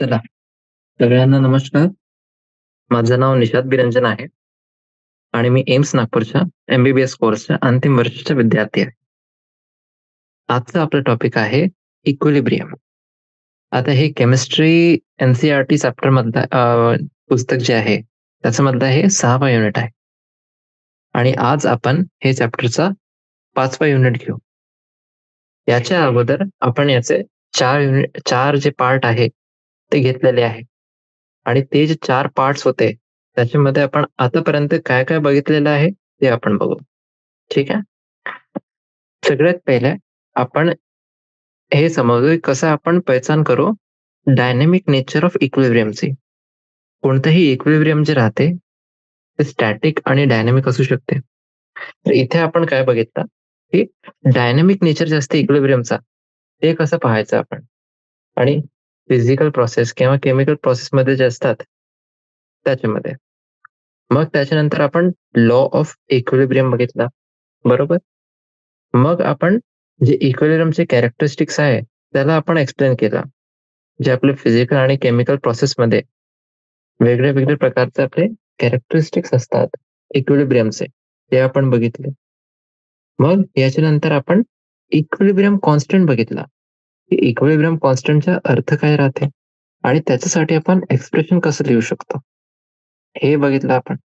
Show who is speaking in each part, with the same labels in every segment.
Speaker 1: चला, सगळ्यांना नमस्कार. माझं नाव निशाद बिरंजन आहे आणि मी एम्स नागपूरच्या एम-बी-बी-एस कोर्सच्या अंतिम वर्षाचा विद्यार्थी आहे. आजचा आपला टॉपिक आहे इक्विलिब्रियम. आता हे केमिस्ट्री एन-सी-ई-आर-टी चॅप्टर मधलं पुस्तक जे आहे, त्याच्यामधलं हे 6वा युनिट आहे. आणि आज आपण हे चॅप्टरचा 5वा युनिट घेऊ. याच्या अगोदर आपण याचे 4 जे पार्ट आहे, ते घेतलेले आहे. आणि ते जे 4 पार्ट्स होते, त्याच्यामध्ये आपण आतापर्यंत काय-काय बघितलेलं आहे, ते आपण बघू. ठीक आहे? सगळ्यात पहिले आपण हे समजू की कसं आपण पहचान करू डायनॅमिक नेचर ऑफ इक्विलिब्रियमची. कोणतंही इक्विलिब्रियम जे राहते, ते स्टॅटिक आणि डायनॅमिक असू शकते. तर इथे आपण काय बघितलं, की डायनॅमिक नेचर जे असते इक्विलिब्रियमचा, ते कसं पाहायचं आपण आणि फिजिकल प्रोसेस किंवा केमिकल प्रोसेसमध्ये जे असतात, त्याच्यामध्ये. मग त्याच्यानंतर आपण लॉ ऑफ इक्विलिब्रियम बघितला, बरोबर? मग आपण जे इक्विलिब्रियमचे कॅरेक्टरिस्टिक्स आहे, त्याला आपण एक्सप्लेन केलं. जे आपले फिजिकल आणि केमिकल प्रोसेसमध्ये वेगळे-वेगळे प्रकारचे आपले कॅरेक्टरिस्टिक्स असतात इक्विलिब्रियमचे, ते आपण बघितले. मग याच्यानंतर आपण इक्विलिब्रियम कॉन्स्टंट बघितला, की इक्विलिब्रियम कॉन्स्टंटचा अर्थ काय राहते आणि त्याच्यासाठी आपण एक्सप्रेशन कसं लिहू शकतो, हे बघितलं आपण.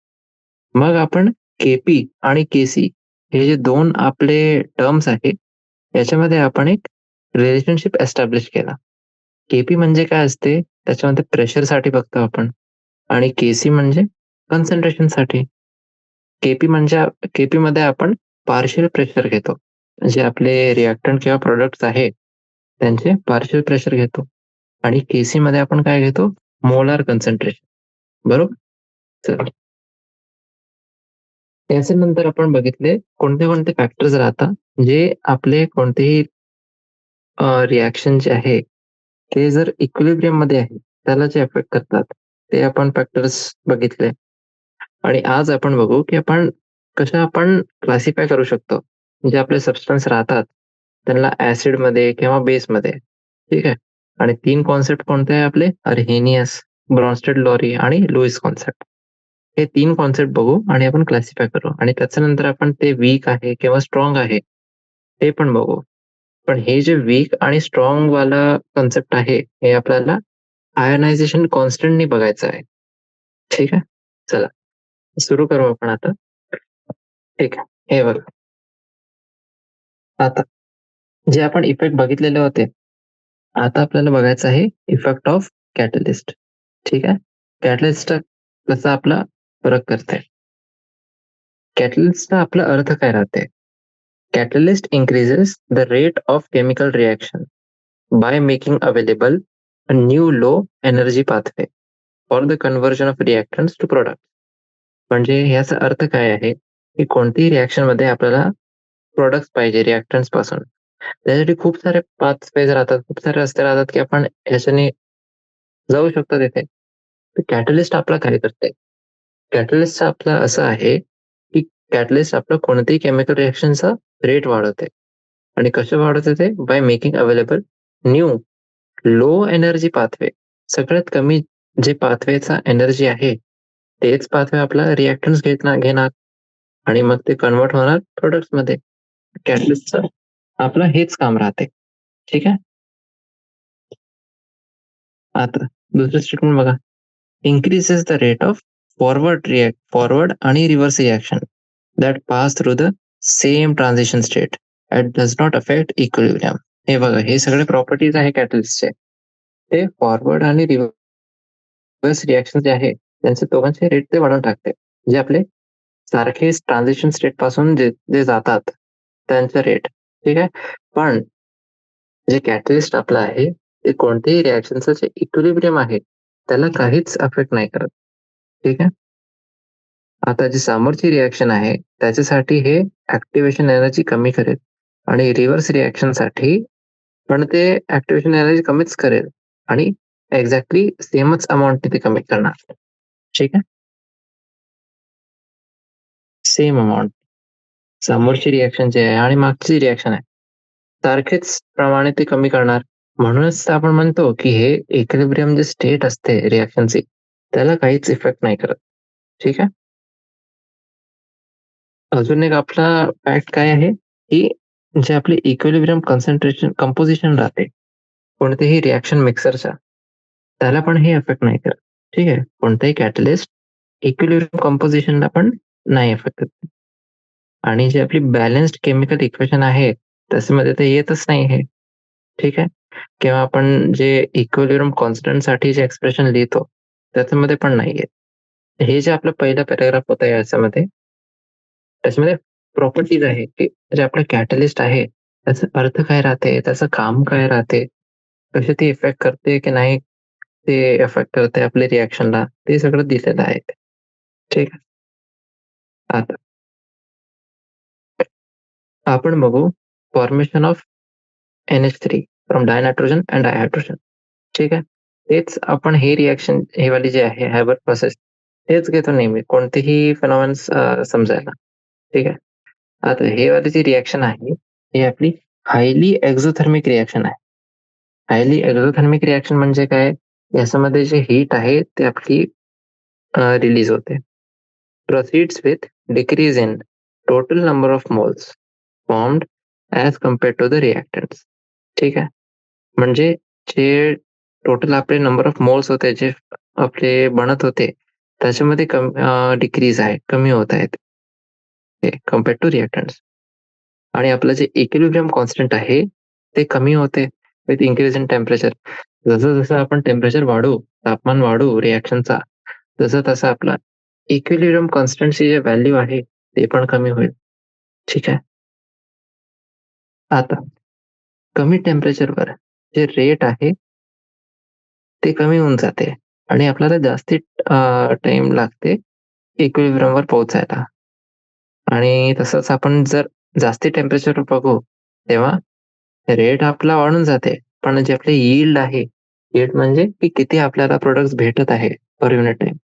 Speaker 1: मग आपण के-पी आणि के-सी हे जे 2 आपले टर्म्स आहेत, याच्यामध्ये आपण एक रिलेशनशिप एस्टॅब्लिश केला. के-पी म्हणजे काय असते, त्याच्यामध्ये प्रेशरसाठी बघतो आपण आणि के-सी म्हणजे कन्सन्ट्रेशनसाठी. के-पी म्हणजे के-पीमध्ये आपण पार्शियल प्रेशर घेतो. जे आपले रिएक्टंट किंवा प्रॉडक्ट्स आहे, त्यांचे पार्शियल प्रेशर घेतो आणि के-सीमध्ये आपण काय घेतो, मोलार कन्सन्ट्रेशन. बरोबर? चला. त्याच्यानंतर आपण बघितले कोणते-कोणते फॅक्टर्स राहतात, जे आपले कोणतेही रिएक्शन जे आहे, ते जर इक्विलिब्रियममध्ये आहे, त्याला जे अफेक्ट करतात, ते आपण फॅक्टर्स बघितले. आणि आज आपण बघू, की आपण क्लासिफाय करू शकतो. जे आपले सबस्टन्स राहतात, त्यांना ॲसिडमध्ये किंवा बेसमध्ये, ठीक आहे. आणि 3 कॉन्सेप्ट कोणते आहे आपले? अर्हेनियस, ब्रॉन्स्टेड-लॉरी आणि लुईस कॉन्सेप्ट. हे 3 कॉन्सेप्ट बघू आणि आपण क्लासिफाय करू आणि त्याच्यानंतर आपण ते वीक आहे किंवा स्ट्राँग आहे, ते पण बघू. पण हे जे वीक आणि स्ट्राँग वाला कन्सेप्ट आहे, हे आपल्याला आयोनायझेशन कॉन्स्टंटनी बघायचं आहे. ठीक आहे? चला, सुरू करू आपण आता. ठीक आहे. हे बघा. आता जे आपण इफेक्ट बघितलेले होते, आता आपल्याला बघायचं आहे इफेक्ट ऑफ कॅटलिस्ट. ठीक आहे. कॅटलिस्ट कसा आपला फरक करते. कॅटलिस्टचा आपला अर्थ काय राहते? Catalyst increases the rate of chemical reaction by making available a new low energy pathway for the conversion of reactants to product. म्हणजे याचा अर्थ काय आहे, की कोणतीही रिएक्शनमध्ये आपल्याला प्रॉडक्ट्स पाहिजे रिएक्टंट्स पासून. त्यासाठी खूप सारे पाथवेज राहतात, खूप सारे रस्ते राहतात, की आपण ह्याच्याने जाऊ शकतो तिथे. तर कॅटलिस्ट आपला काय करते? कॅटलिस्ट आपलं असं आहे, की कॅटलिस्ट आपलं कोणत्याही केमिकल रिएक्शनचा रेट वाढवते. आणि कसे वाढवते ते? Bye making available new low energy pathway. सगळ्यात कमी जे पाथवेचा एनर्जी आहे, तेच पाथवे आपला रिएक्टन्स घेणार आणि मग ते कन्व्हर्ट होणार प्रॉडक्ट्समध्ये. कॅटलिस्टचं आपलं हेच काम राहते. ठीक आहे. आता दुसरं स्टेटमेंट बघा. Increases the rate of forward आणि reverse reaction that pass through the same transition state at does not affect equilibrium. हे बघा, हे सगळे प्रॉपर्टीज आहे कॅटलिस्टचे. ते फॉरवर्ड आणि रिव्हर्स रिएक्शन जे आहे, त्यांचे दोघांचे रेट ते वाढवून टाकते. जे आपले सारखेच ट्रान्झिशन स्टेट पासून जे जे जातात, त्यांचा रेट. ठीक आहे. पण जे कॅटलिस्ट आपलं आहे, ते कोणत्याही रिएक्शनचं जे इक्विलिब्रियम आहे, त्याला काहीच अफेक्ट नाही करत. ठीक आहे. आता जी समोरची रिएक्शन आहे, त्याच्यासाठी हे ॲक्टिव्हेशन एनर्जी कमी करेल आणि रिव्हर्स रिएक्शनसाठी पण ते ॲक्टिव्हेशन एनर्जी कमीच करेल आणि एक्झॅक्टली सेमच अमाउंटने ते कमी करणार. ठीक आहे. Same amount. समोरची रिएक्शन जी आहे आणि मागची रिएक्शन आहे, सारखेच प्रमाणे ते कमी करणार. म्हणूनच तर आपण म्हणतो, की हे इक्विलिब्रियम जे स्टेट असते रिएक्शनची, त्याला काहीच इफेक्ट नाही करत. ठीक आहे. अजून एक आपला फॅक्ट काय आहे, की जे आपली इक्विलिब्रियम कन्सन्ट्रेशन कंपोझिशन राहते, कोणतेही रिएक्शन मिक्सरच्या, त्याला पण हे इफेक्ट नाही करत. ठीक आहे. कोणताही कॅटलिस्ट इक्विलिब्रियम कंपोझिशनला पण नाही इफेक्ट करत. आणि जी आपली बॅलन्स्ड केमिकल इक्वेशन आहे, त्याच्यामध्ये ते येतच नाही हे. ठीक आहे. किंवा आपण जे इक्विलिब्रियम कॉन्स्टंटसाठी जे एक्सप्रेशन लिहितो, त्याच्यामध्ये पण नाही येत. हे जे आपलं पहिलं पॅराग्राफ होतं याच्यामध्ये, त्याच्यामध्ये प्रॉपर्टीज आहे, की जे आपलं कॅटलिस्ट आहे, त्याचा अर्थ काय राहते, त्याचं काम काय राहते, कसे ते इफेक्ट करते की नाही ते इफेक्ट करते आपल्या रिएक्शनला, ते सगळं दिलेलं आहे. ठीक आहे. आता आपण बघू formation of NH3 from dinitrogen and dihydrogen. ठीक आहे. तेच आपण हे रिएक्शन हे वाली जे आहे हायबर प्रोसेस तेच घेतो नेहमी कोणतेही फिनॉमेनॉन्स समजायला. ठीक आहे. आता हे वाली जी रिएक्शन आहे, ही आपली हायली एक्झोथर्मिक रिएक्शन आहे. हायली एक्झोथर्मिक रिएक्शन म्हणजे काय? याच्यामध्ये जे हीट आहे ते आपली रिलीज होते. Proceeds with decrease in total number of moles formed as compared to the reactants. ठीक आहे. म्हणजे जे टोटल आपले नंबर ऑफ मोल्स होते, जे आपले बनत होते, त्याच्यामध्ये डिक्रीज आहे, कमी होत आहेत ते कंपेअर टू रिएक्टंट्स. आणि आपलं जे इक्विलिब्रियम कॉन्स्टंट आहे, ते कमी होते विथ इन्क्रीज इन टेम्परेचर. जसं-जसं आपण टेम्परेचर वाढवू, तापमान वाढवू रिएक्शनचा, तसं-तसं आपला इक्विलिब्रियम कॉन्स्टंटची जे व्हॅल्यू आहे, ते पण कमी होईल. ठीक आहे. आता कमी टेम्परेचरवर जे रेट आहे, ते कमी होऊन जाते आणि आपल्याला जास्ती टाईम लागते इक्विलिब्रियमवर पोहोचायला. आणि तसंच आपण जर जास्ती टेम्परेचरवर बघू, तेव्हा रेट आपला वाढून जाते. पण जे आपले यील्ड आहे, यील्ड म्हणजे की किती आपल्याला प्रॉडक्ट्स भेटत आहे पर युनिट टाईम,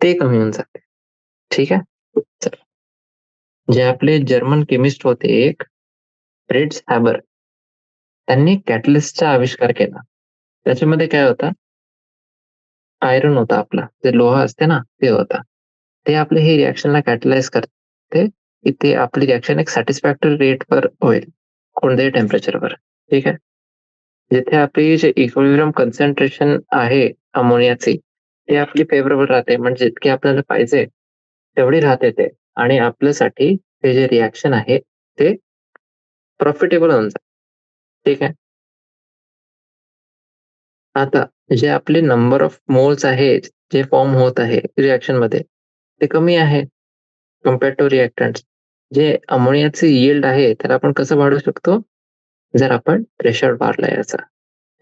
Speaker 1: ते कमी होऊन जाते. ठीक आहे. तर जे आपले जर्मन केमिस्ट होते एक फ्रिट्झ हॅबर, त्यांनी कॅटलिस्टचा आविष्कार केला. त्याच्यामध्ये काय होतं, आयर्न होता आपला, जे लोहा असते ना, ते होता. ते आपले ही रिएक्शनला कॅटलाइज करते, की ते आपली रिएक्शन एक सॅटिस्फॅक्टरी रेटवर होईल, कोणत्याही टेम्परेचरवर. ठीक आहे. जिथे आपली जे इक्विलिब्रियम कन्सन्ट्रेशन आहे अमोनियाची, ती आपली फेव्हरेबल राहते. म्हणजे जितकी आपल्याला पाहिजे तेवढी राहते ते आणि आपल्यासाठी हे जे रिएक्शन आहे, ते प्रॉफिटेबल होऊन जातं. ठीक आहे. आता जे आपले नंबर ऑफ मोल्स आहेत, जे फॉर्म होत आहे रिएक्शनमध्ये, ते कमी आहे कंपेअर टू रिएक्टंट्स. जे अमोनियाचे यील्ड आहे, त्याला आपण कसं वाढवू शकतो? जर आपण प्रेशर वाढला याचा.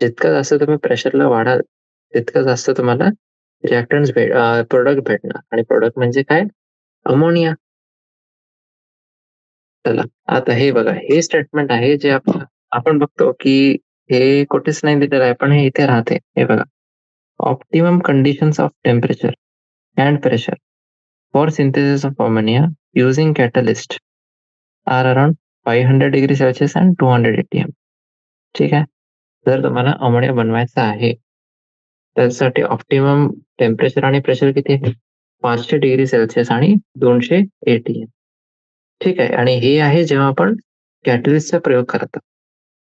Speaker 1: जितकं जास्त तुम्ही प्रेशरला वाढाल, तितकं जास्त तुम्हाला रिएक्टंट्स प्रॉडक्ट भेटणार आणि प्रॉडक्ट म्हणजे काय? अमोनिया. चला, आता हे बघा, हे स्टेटमेंट आहे जे आपण बघतो, की हे कुठेच नाही दिलेलं आहे, पण हे इथे राहते. हे बघा. Optimum conditions of temperature and pressure for synthesis of ammonia using catalyst are around 500 degree Celsius and 200 ATM. ठीक आहे. जर तुम्हाला अमोनिया बनवायचा आहे, त्यासाठी ऑप्टिमम टेम्परेचर आणि प्रेशर किती आहे? 500 डिग्री सेल्सिअस आणि 200 ATM. ठीक आहे. आणि हे आहे जेव्हा आपण कॅटलिस्टचा प्रयोग करतो.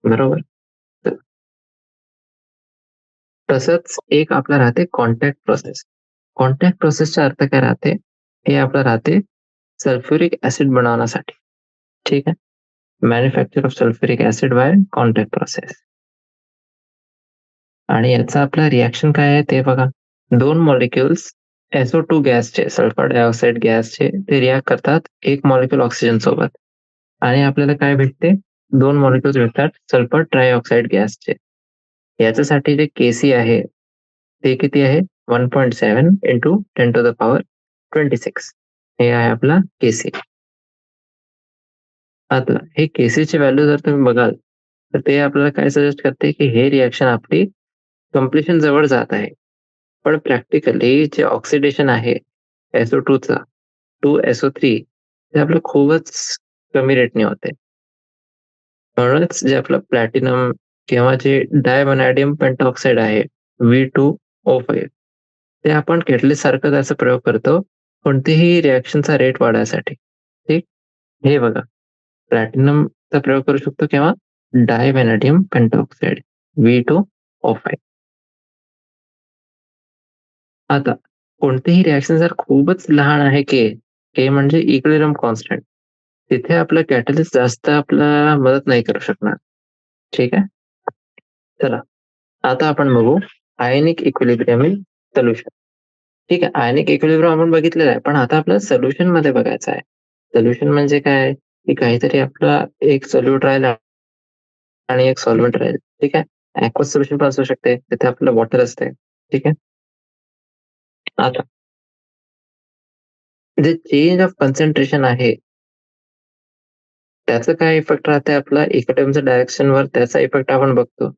Speaker 1: बरोबर? तर तसंच एक आपलं राहते कॉन्टॅक्ट प्रोसेस. कॉन्टॅक्ट प्रोसेसचा अर्थ काय राहते? हे आपलं राहते सल्फ्युरिक ॲसिड बनवण्यासाठी. ठीक आहे. Manufacture of sulphuric acid by contact process. आणि याचा आपला रिएक्शन काय आहे ते बघा. 2 मॉलिक्युल्स SO2 गॅसचे, सल्फर डायऑक्साईड गॅसचे ते रिएक्ट करतात एक मॉलिक्युल ऑक्सिजन सोबत आणि आपल्याला काय भेटते? 2 मॉलिक्युल्स भेटतात सल्फर ट्रायऑक्साईड गॅसचे. याच्यासाठी जे Kc आहे, ते किती आहे? 1.7 इंटू 10 टू द पॉवर 26. हे आहे आपला Kc. आता हे Kcची व्हॅल्यू जर तुम्ही बघाल, तर ते आपल्याला काय सजेस्ट करते, की हे रिएक्शन आपली कंप्लीशन जवळ जात आहे. पण प्रॅक्टिकली जे ऑक्सिडेशन आहे SO2चा टू SO3 ते आपलं खूपच कमी रेटने होते. म्हणूनच जे आपलं प्लॅटिनम किंवा जे डायव्हॅनॅडियम पेंटॉक्साइड आहे V2O5 ते आपण कॅटलिस्ट सारखं त्याचा प्रयोग करतो कोणतीही रिॲक्शनचा रेट वाढायसाठी. ठीक. हे बघा, प्लॅटिनमचा प्रयोग करू शकतो किंवा डायव्हॅनॅडियम पेंटॉक्साइड V2O5. आता कोणतीही रिॲक्शन जर खूपच लहान आहे के म्हणजे इक्विलिब्रियम कॉन्स्टंट, तिथे आपलं कॅटलिस्ट जास्त आपल्याला मदत नाही करू शकणार. ठीक आहे. चला, आता आपण बघू आयनिक इक्विलिब्रियम इन सोल्युशन. ठीक आहे, आयनिक इक्विलिब्रियम आपण बघितलेलं आहे, पण आता आपल्याला सोल्युशन मध्ये बघायचं आहे. सोल्युशन म्हणजे काय, की काहीतरी आपला एक सोल्यूट राहील आणि एक सॉल्व्हेंट राहील. ठीक आहे. ॲक्वस सोल्युशन पण असू शकते, तिथे आपलं वॉटर असते. ठीक आहे. आता जे चेंज ऑफ कॉन्सन्ट्रेशन आहे, त्याचा काय इफेक्ट राहते आपला इक्विलिब्रियमच्या डायरेक्शनवर, त्याचा इफेक्ट आपण बघतो.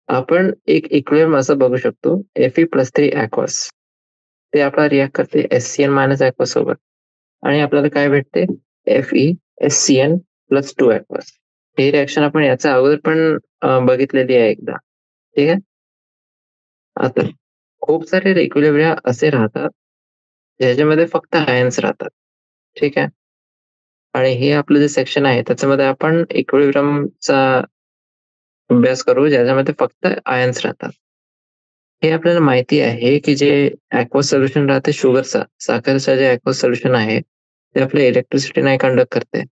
Speaker 1: आपण एक इक्विलिब्रियम असं बघू शकतो Fe+3 ॲक्वस. ते आपला रिएक्ट करते HCl- ॲक्वस सोबत आणि आपल्याला काय भेटते FeSCl+2 ॲक्वस. ही रिएक्शन आपण याच्या अगोदर पण बघितलेली आहे एकदा. ठीक आहे. आता खूप सारे इक्विलिब्रियम असे राहतात ज्याच्यामध्ये फक्त आयन्स राहतात. ठीक आहे. आणि हे आपलं जे सेक्शन आहे त्याच्यामध्ये आपण इक्विलिब्रियमचा अभ्यास करू ज्याच्यामध्ये फक्त आयन्स राहतात. हे आपल्याला माहिती आहे की जे ॲक्वस सोल्युशन राहते शुगरचा, साखरेचं जे ॲक्वस सोल्युशन आहे ते आपले इलेक्ट्रिसिटी नाही कंडक्ट करते.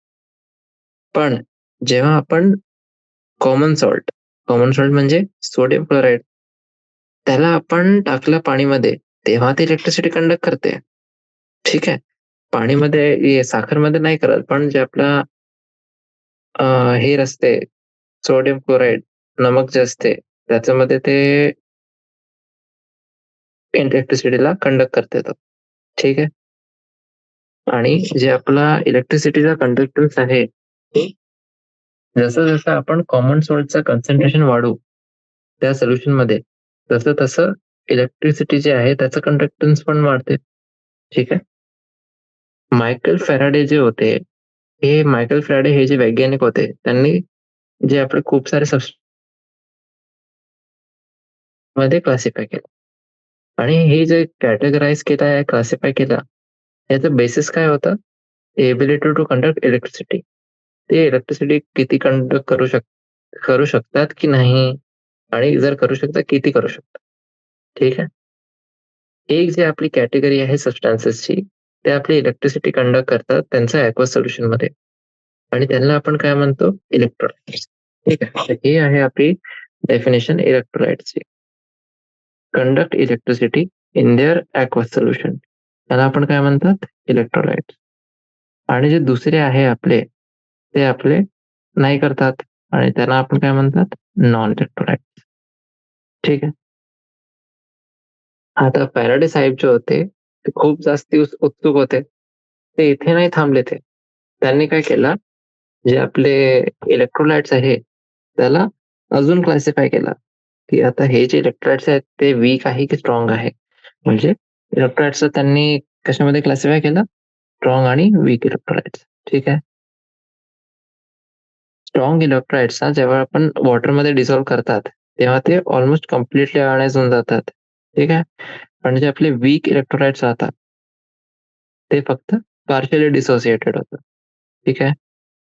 Speaker 1: पण जेव्हा आपण कॉमन सॉल्ट म्हणजे सोडियम क्लोराईड, त्याला आपण टाकलं पाणीमध्ये, तेव्हा ते इलेक्ट्रिसिटी कंडक्ट करते. ठीक आहे. पाणीमध्ये साखरमध्ये नाही करत, पण जे आपला हे असते सोडियम क्लोराईड, नमक जे असते त्याच्यामध्ये ते इलेक्ट्रिसिटीला कंडक्ट करता येतात. ठीक आहे. आणि जे आपला इलेक्ट्रिसिटीचा कंडक्टन्स आहे, ते जसं जसं आपण कॉमन सोल्टचं कॉन्सन्ट्रेशन वाढवू त्या सोल्युशनमध्ये, तसं तसं इलेक्ट्रिसिटी जे आहे त्याचं कंडक्टन्स पण वाढते. ठीक आहे. मायकल फॅराडे जे होते, मायकल फॅराडे हे जे वैज्ञानिक होते, त्यांनी जे आपले खूप सारे मध्ये क्लासिफाय केलं. आणि हे जे कॅटेगराईज केलं आहे, क्लासिफाय केलं, याचं बेसिस काय होतं? Ability to conduct electricity. ते इलेक्ट्रिसिटी किती कंडक्ट करू शकतात की नाही, आणि जर करू शकतात किती करू शकतात. ठीक आहे. एक जी आपली कॅटेगरी आहे सबस्टान्सेसची, ते आपली इलेक्ट्रिसिटी कंडक्ट करतात त्यांचं ॲक्वस सोल्युशनमध्ये आणि त्यांना आपण काय म्हणतो इलेक्ट्रोलाइट्स. ठीक आहे. तर हे आहे आपली डेफिनेशन इलेक्ट्रोलाइट्सची. Conduct electricity in their aqueous solution, त्याला आपण काय म्हणतात इलेक्ट्रोलाइट्स. आणि जे दुसरे आहे आपले, ते आपले नाही करतात आणि त्यांना आपण काय म्हणतात नॉन इलेक्ट्रोलाइट्स. ठीक आहे. आता फॅराडे साहेब जे होते ते खूप जास्ती उत्सुक होते. ते इथे नाही थांबले ते. त्यांनी काय केलं, जे आपले इलेक्ट्रोलाइट्स आहे त्याला अजून क्लासिफाय केलं, की आता हे जे इलेक्ट्रोलाइट्स आहेत ते वीक आहे की स्ट्रॉंग आहे. म्हणजे इलेक्ट्रोलाइट्सचं त्यांनी कशामध्ये क्लासिफाय केलं, स्ट्रॉंग आणि वीक इलेक्ट्रोलाइट्स. ठीक आहे. स्ट्रॉंग इलेक्ट्रोलाइट्सना जेव्हा आपण वॉटरमध्ये डिसॉल्व्ह करतात, तेव्हा ते ऑलमोस्ट कम्प्लिटली आयोनाइज होऊन जातात. ठीक आहे. पण जे आपले वीक इलेक्ट्रोलाइट्स राहतात, ते फक्त पार्शियली डिसोसिएटेड होतात. ठीक आहे.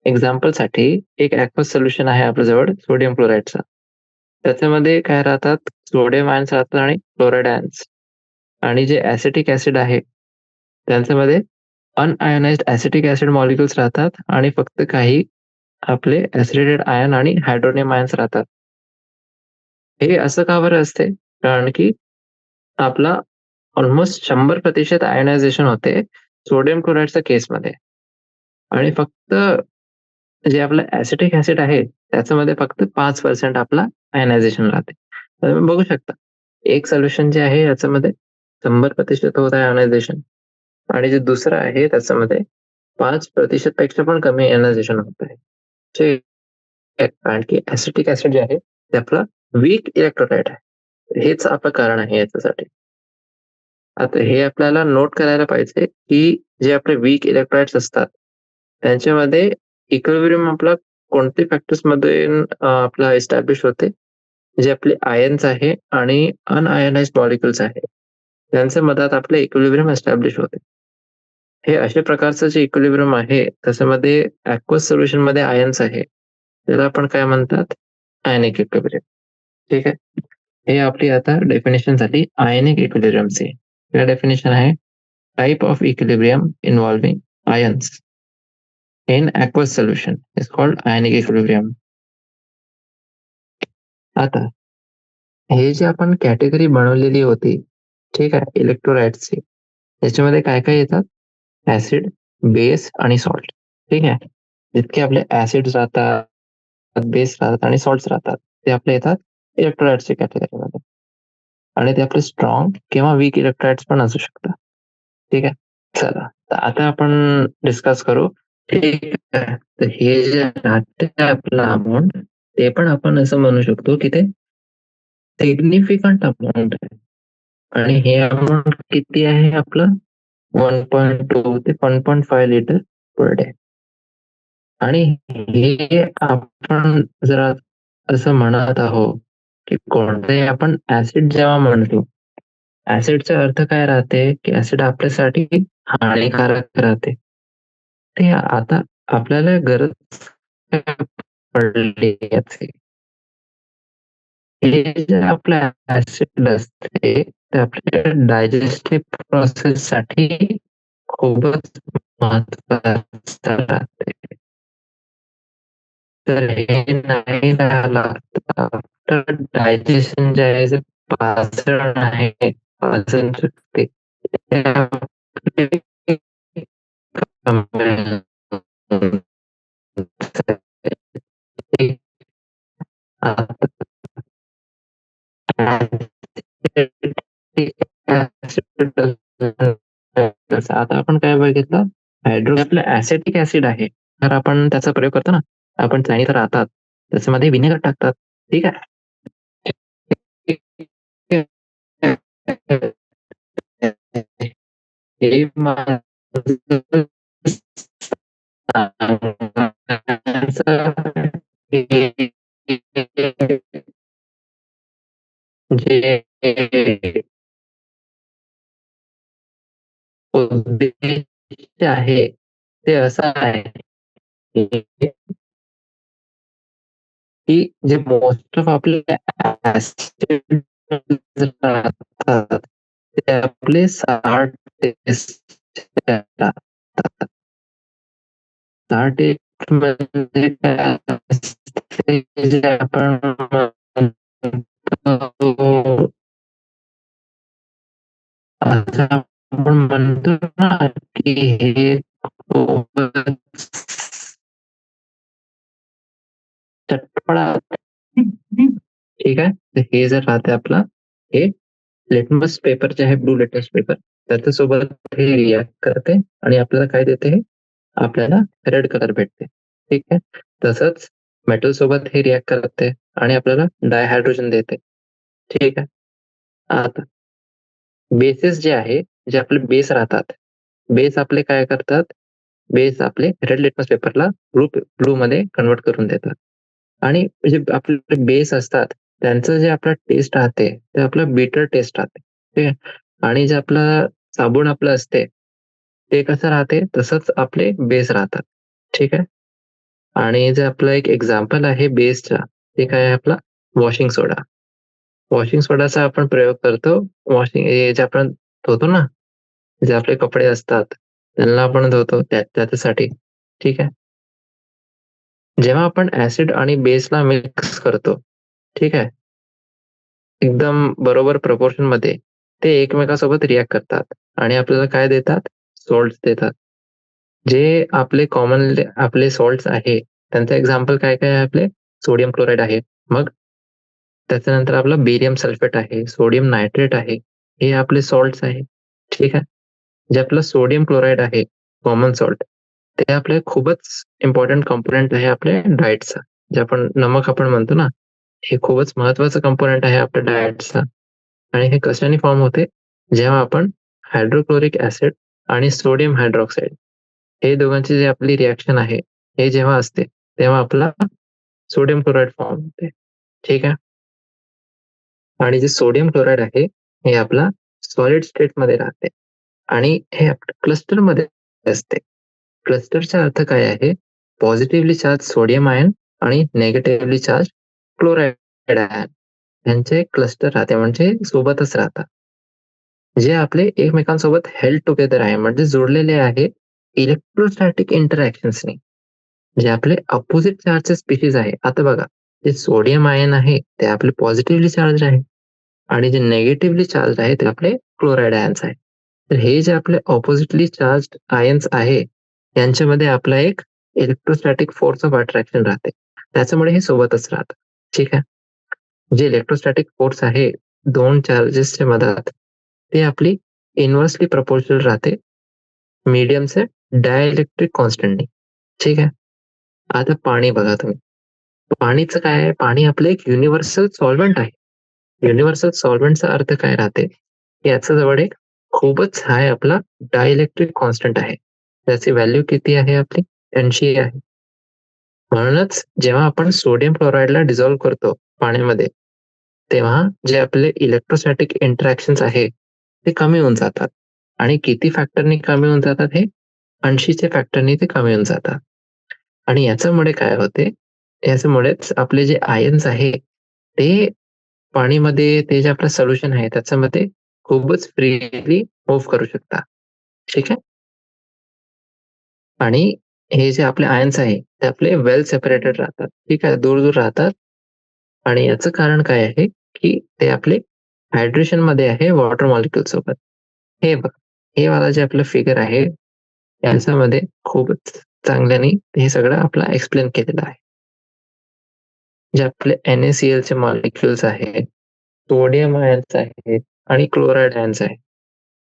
Speaker 1: एक्झाम्पलसाठी एक ॲक्वस सोल्युशन आहे आपल्याजवळ सोडियम क्लोराईडचा. त्याच्यामध्ये काय राहतात, सोडियम आयन्स राहतात आणि क्लोराईड आयन्स. आणि जे ॲसिटिक ॲसिड आहे, त्यांच्यामध्ये अनआयोनाइज्ड ॲसिटिक ॲसिड मॉलिक्युल्स राहतात आणि फक्त काही आपले ॲसिडेटेड आयन आणि हायड्रोनियम आयन्स राहतात. हे असं का बरं असते? कारण की आपला ऑलमोस्ट 100% आयोनायझेशन होते सोडियम क्लोराईडच्या केसमध्ये आणि फक्त जे आपलं ॲसिटिक ॲसिड आहे, त्याच्यामध्ये फक्त 5% आपला आयोनायझेशन राहते. तर तुम्ही बघू शकता, एक सोल्युशन जे आहे याच्यामध्ये 100% होत आहे आयोनायझेशन आणि जे दुसरं आहे त्याच्यामध्ये 5% पेक्षा पण कमी आयोनायझेशन होत आहे. ठीक आहे. कारण की ॲसिटिक ॲसिड जे आहे ते आपलं वीक इलेक्ट्रोलाइट आहे. हेच आपलं कारण आहे याच्यासाठी. आता हे आपल्याला नोट करायला पाहिजे, की जे आपले वीक इलेक्ट्रोलाइट्स असतात, त्यांच्यामध्ये इक्विलिब्रियम आपला कोणते फॅक्टर्स मध्ये आपला एस्टॅब्लिश होते, जे आपले आयन्स आहे आणि अनआयनाइज्ड मॉलिक्युल्स आहे, त्यांच्या मधात आपले इक्विलिब्रियम एस्टॅब्लिश होते. हे अशा प्रकारचं जे इक्विलिब्रियम आहे, त्याच्यामध्ये ॲक्वस सोल्युशनमध्ये आयन्स आहे. त्याला आपण काय म्हणतात? Ionic equilibrium. ठीक आहे. हे आपली आता डेफिनेशन झाली आयनिक इक्विलिब्रियमची. काय डेफिनेशन आहे? Type of equilibrium involving ions in aqueous solution is called ionic equilibrium. आता हे जे आपण कॅटेगरी बनवलेली होती, ठीक आहे, इलेक्ट्रोलाइट्सची, त्याच्यामध्ये काय काय येतात? ऍसिड, बेस आणि सॉल्ट. ठीक आहे. जितके आपले ऍसिड्स राहतात, बेस राहतात आणि सॉल्ट्स राहतात, ते आपले येतात इलेक्ट्रोलाइट्सच्या कॅटेगरीमध्ये. आणि ते आपले स्ट्रॉंग किंवा वीक इलेक्ट्रोलाइट्स पण असू शकतात. ठीक आहे. चला, तर आता आपण डिस्कस करू. ठीक आहे. तर हे जे राहते आपलं अमाऊंट, ते पण आपण असं म्हणू शकतो की ते सिग्निफिकंट अमाऊंट आहे. आणि हे अमाऊंट किती आहे आपलं? 1.2 ते 1.5 लिटर पर डे. आणि हे आपण जर असं म्हणत आहोत की कोणतेही आपण ऍसिड जेव्हा म्हणतो, ऍसिडचा अर्थ काय राहते की ऍसिड आपल्यासाठी हानिकारक राहते. ते आता आपल्याला गरज पडली याची. हे जे आपलं ऍसिड असते ते आपल्या डायजेस्टिव्ह प्रोसेस साठी खूपच महत्वाचं राहते. तर हे नाही राहिलं तर डायजेशन जे आहे जे पाचन आहे, पाचन शक्ती ते आपली कमी होऊन जाते. आता आता आपण काय बघितलं? आपलं ऍसिटिक ऍसिड आहे, तर आपण त्याचा प्रयोग करतो ना, आपण चायनीज राहतात त्याच्यामध्ये विनेगर टाकतात. ठीक आहे. हे जे उद्देश आहे ते असं आहे की जे मोस्ट ऑफ आपले ऍसिड राहतात ते आपले 60 म्हणजे काय असते जे आपण म्हणतो, असं आपण म्हणतो ना की हे खूपच चटपटा. ठीक आहे. तर हे जर राहते आपला हे लिटमस पेपर जे आहे, ब्लू लिटमस पेपर, त्याच्यासोबत हे रिॲक्ट करते आणि आपल्याला काय देते? हे आपल्याला रेड कलर भेटते. ठीक आहे. तसंच मेटल सोबत हे रिॲक्ट करते आणि आपल्याला डायहायड्रोजन देते. ठीक आहे. आता बेसेस जे आहे, जे आपले बेस राहतात, बेस आपले काय करतात? बेस आपले रेड लिटमस पेपरला ब्लू ब्लू मध्ये कन्वर्ट करून देतात. आणि जे आपले बेस असतात त्यांचं जे आपलं टेस्ट राहते ते आपलं बिटर टेस्ट राहते. ठीक आहे. आणि जे आपलं साबण आपलं असते ते कसं राहते, तसंच आपले बेस राहतात. ठीक आहे. आणि जे आपलं एक एक्झाम्पल आहे बेसचा, ते काय आहे आपला वॉशिंग सोडा. वॉशिंग सोडाचा आपण प्रयोग करतो वॉशिंग जे आपण धुतो ना, जे आपले कपडे असतात त्यांना आपण धुतो त्याच्यासाठी. ठीक आहे. जेव्हा आपण ऍसिड आणि बेसला मिक्स करतो, ठीक आहे, एकदम बरोबर प्रपोर्शन मध्ये ते एकमेकांसोबत रिॲक्ट करतात आणि आपल्याला काय देतात? सॉल्ट्स देतात. जे आपले कॉमन आपले सॉल्ट्स आहे त्यांचं एक्झाम्पल काय काय आहे आपले? सोडियम क्लोराईड आहे. मग त्याच्यानंतर आपलं बेरियम सल्फेट आहे, सोडियम नायट्रेट आहे. हे आपले सॉल्ट्स आहे. ठीक आहे. जे आपलं सोडियम क्लोराईड आहे, कॉमन सॉल्ट, ते आपले खूपच इम्पॉर्टंट कंपोनेंट आहे आपल्या डाएटचा. जे आपण नमक आपण म्हणतो ना, हे खूपच महत्वाचं कंपोनेंट आहे आपल्या डाएटचा. आणि हे कशाने फॉर्म होते? जेव्हा आपण हायड्रोक्लोरिक ऍसिड आणि सोडियम हायड्रॉक्साईड हे दोघांची जी आपली रिएक्शन आहे, हे जेव्हा असते तेव्हा आपला सोडियम क्लोराईड फॉर्म होते. ठीक आहे. आणि जे सोडियम क्लोराईड आहे हे आपला सॉलिड स्टेटमध्ये राहते आणि हे क्लस्टरमध्ये असते. क्लस्टरचा अर्थ काय आहे? पॉझिटिव्हली चार्ज सोडियम आयन आणि निगेटिव्हली चार्ज क्लोराईड आयन यांचे क्लस्टर राहते, म्हणजे सोबतच राहतात. जे आपले एकमेकांसोबत हेल्ड टुगेदर आहे, म्हणजे जोडलेले आहे इलेक्ट्रोस्टॅटिक इंटरॅक्शन्सनी. जे आपले अपोजिट चार्जचे स्पीशीज आहे. आता बघा, जे सोडियम आयन आहे ते आपले पॉझिटिव्हली चार्ज आहे आणि जे निगेटिव्हली चार्ज आहे ते आपले क्लोराईड आयन्स आहे. तर हे जे आपले ऑपोजिटली चार्ज आयन्स आहे यांच्यामध्ये आपला एक इलेक्ट्रोस्टॅटिक फोर्स ऑफ अट्रॅक्शन राहते. त्याच्यामुळे हे सोबतच राहतात. ठीक आहे. जे इलेक्ट्रोस्टॅटिक फोर्स आहे दोन चार्जेसच्या मधात, ते आपली इन्व्हर्सली प्रपोर्शनल राहते मीडियमचे डायइलेक्ट्रिक कॉन्स्टंटनी. ठीक आहे. आता पाणी बघा तुम्ही. पाणीचं काय आहे? पाणी आपलं एक युनिव्हर्सल सॉल्व्हंट आहे. युनिव्हर्सल सॉल्व्हंटचा अर्थ काय राहते? याचा जवळ एक खूपच हाय आपला डायइलेक्ट्रिक कॉन्स्टंट आहे. त्याची व्हॅल्यू किती आहे आपली? 80 आहे. म्हणूनच जेव्हा आपण सोडियम क्लोराईडला डिझॉल्व्ह करतो पाण्यामध्ये, तेव्हा जे आपले इलेक्ट्रोस्टॅटिक इंटरॅक्शन्स आहे ते कमी होऊन जातात. आणि किती फॅक्टरनी कमी होऊन जातात हे? 80च्या फॅक्टरनी ते कमी होऊन जातात. आणि याच्यामुळे काय होते? याच्यामुळेच आपले जे आयन्स आहे ते पाणीमध्ये, ते जे आपलं सोल्युशन आहे त्याच्यामध्ये खूपच फ्रीली मूव्ह करू शकतात. ठीक आहे. आणि हे जे आपले आयन्स आहे ते आपले वेल सेपरेटेड राहतात. ठीक आहे, दूर दूर राहतात. आणि याचं कारण काय आहे की ते आपले हायड्रेशन मध्ये आहे वॉटर मॉलिक्युल सोबत. हे बघ, हे वाला जे आपलं फिगर आहे याच्यामध्ये खूपच चांगल्याने हे सगळं आपलं एक्सप्लेन केलेलं आहे. जे आपले NaCl चे मॉलिक्युल्स आहेत, सोडियम आयन्स आहेत आणि क्लोराईड आयन्स आहे,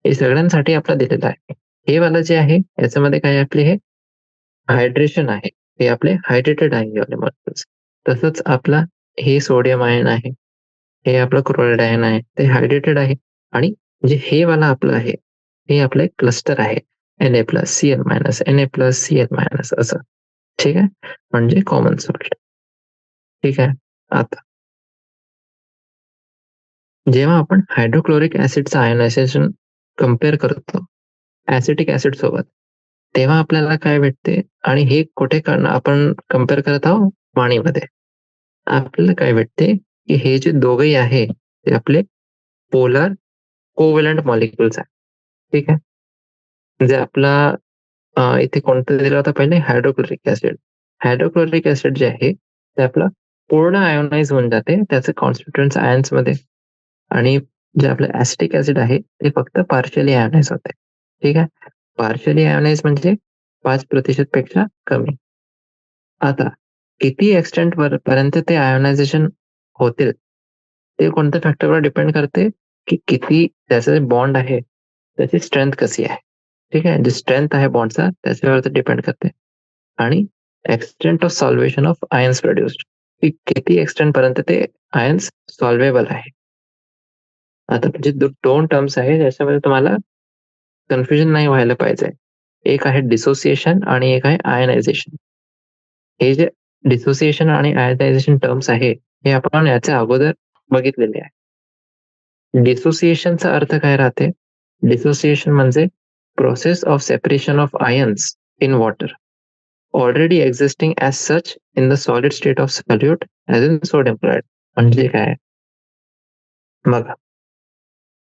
Speaker 1: हे सगळ्यांसाठी आपलं दिलेलं आहे. हे वाला जे आहे याच्यामध्ये काय आपले हे हायड्रेशन आहे, हे आपले हायड्रेटेड आहे मॉलिक्युल्स. तसंच आपला हे सोडियम आयन आहे, हे आपलं क्लोराईड आयन आहे, ते हायड्रेटेड आहे. आणि जे हे वाला आपलं आहे हे आपलं एक क्लस्टर आहे, Na+Cl- Na+Cl- असं. ठीक आहे, म्हणजे कॉमन सॉल्ट. ठीक आहे. आता जेव्हा आपण हायड्रोक्लोरिक ऍसिडचं आयनायझेशन कंपेअर करतो ऍसिटिक ऍसिड सोबत, तेव्हा आपल्याला काय भेटते? आणि हे कुठे आपण कंपेअर करत आहोत? पाणीमध्ये. आपल्याला काय भेटते की हे जे दोघंही आहे ते आपले पोलर कोव्हॅलंट मॉलिक्युल्स आहे. ठीक आहे. म्हणजे आपला इथे कोणतं दिलं होतं पहिले? Hydrochloric acid. हायड्रोक्लोरिक ऍसिड जे आहे ते आपलं पूर्ण आयोनाइज होऊन जाते त्याचे कॉन्स्टिट्युएंट्स आयन्स मध्ये. आणि जे आपलं ऍसिटिक ऍसिड आहे ते फक्त पार्शियली आयोनाइज होते. ठीक आहे. पार्शियली आयोनाइज म्हणजे 5% पेक्षा कमी. आता किती एक्सटेंट पर्यंत ते आयोनायझेशन होतील ते कोणत्या फॅक्टरवर डिपेंड करते की किती त्याचे बॉन्ड आहे, त्याची स्ट्रेंथ कशी आहे. ठीक आहे. जे स्ट्रेंथ आहे बॉन्डचा त्याच्यावर डिपेंड करते. आणि extent of solvation of ions produced, की किती एक्सटेंट पर्यंत ते आयन्स सॉल्वेबल आहे. आता म्हणजे दोन टर्म्स आहे ज्याच्यामध्ये तुम्हाला कन्फ्युजन नाही व्हायला पाहिजे. एक आहे डिसोसिएशन आणि एक आहे आयनायझेशन. हे जे डिसोसिएशन आणि आयनायझेशन टर्म्स आहे हे आपण याच्या अगोदर बघितलेले आहे. डिसोसिएशनचा अर्थ काय राहते? डिसोसिएशन म्हणजे process of separation of ions in water already existing as such in the solid state of solute as in sodium chloride. म्हणजे काय? बघा,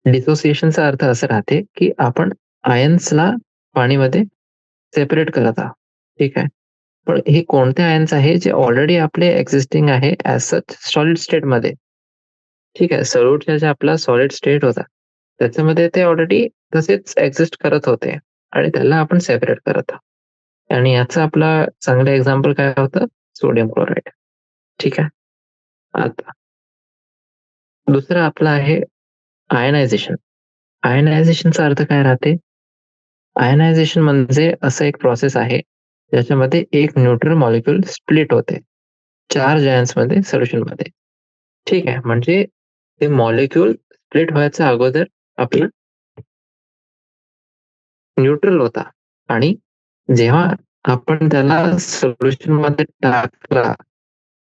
Speaker 1: डिसोसिएशनचा अर्थ असं राहते की आपण आयन्सला पाणीमध्ये सेपरेट करत आहोत. ठीक आहे. पण हे कोणते आयन्स आहे जे ऑलरेडी आपले एक्झिस्टिंग आहे ॲज सच सॉलिड स्टेटमध्ये. ठीक आहे. सोल्यूटचा जे आपला सॉलिड स्टेट होता त्याच्यामध्ये ते ऑलरेडी तसेच एक्झिस्ट करत होते आणि त्याला आपण सेपरेट करत आहोत. आणि याचं आपला चांगलं एक्झाम्पल काय होतं? Sodium chloride. ठीक आहे. आता दुसरं आपलं आहे आयनायझेशन. आयनायझेशनचा अर्थ काय राहते? आयनायझेशन म्हणजे असं एक प्रोसेस आहे ज्याच्यामध्ये एक न्यूट्रल मॉलिक्यूल स्प्लिट होते 4 आयन्स मध्ये सोल्युशन मध्ये. ठीक आहे. म्हणजे ते मॉलिक्यूल स्प्लिट व्हायच्या अगोदर आपला न्यूट्रल होता आणि जेव्हा आपण त्याला सोल्युशन मध्ये टाकला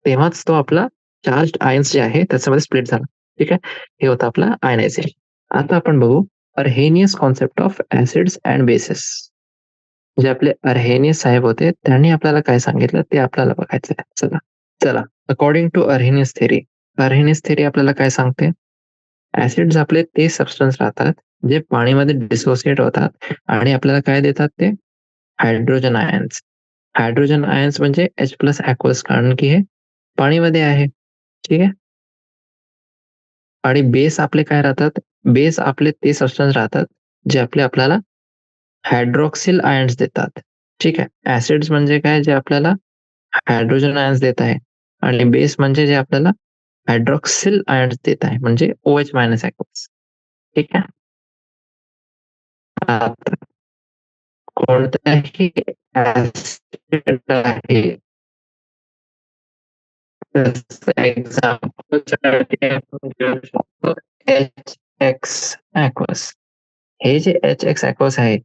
Speaker 1: तेव्हाच तो आपला चार्ज आयन्स जे आहे त्याच्यामध्ये स्प्लिट झाला. ठीक आहे, हे होतं आपला आयनायझेशन. आता आपण बघू Arrhenius concept of acids and bases. जे आपले अर्हेनियस साहेब होते त्यांनी आपल्याला काय सांगितलं ते आपल्याला बघायचं आहे. चला चला अकॉर्डिंग टू अर्हेनियस थेरी, अर्हेनियस थेरी आपल्याला काय सांगते, ऍसिड्स आपले ते सबस्टन्स राहतात जे पाणीमध्ये डिसोसिएट होतात आणि आपल्याला काय देतात ते हायड्रोजन आयन्स. हायड्रोजन आयन्स म्हणजे H प्लस ऍक्वस, कारण की हे पाणीमध्ये आहे. ठीक आहे, आणि बेस आपले काय राहतात, बेस आपले ते सबस्टन्स राहतात जे आपल्याला हायड्रॉक्सिल आयन्स देतात. ठीक आहे, ऍसिड्स म्हणजे काय, जे आपल्याला हायड्रोजन आयन्स देत आहे, आणि बेस म्हणजे जे आपल्याला हायड्रॉक्सिल आयन्स देत आहे म्हणजे OH मायनस ऍक्वस. ठीक आहे, आता कोणताही ऍसिड आहे एक्झाम्पल आपण घेऊ शकतो एच एक्स ऍक्वस. हे जे एच एक्स ऍक्वस आहे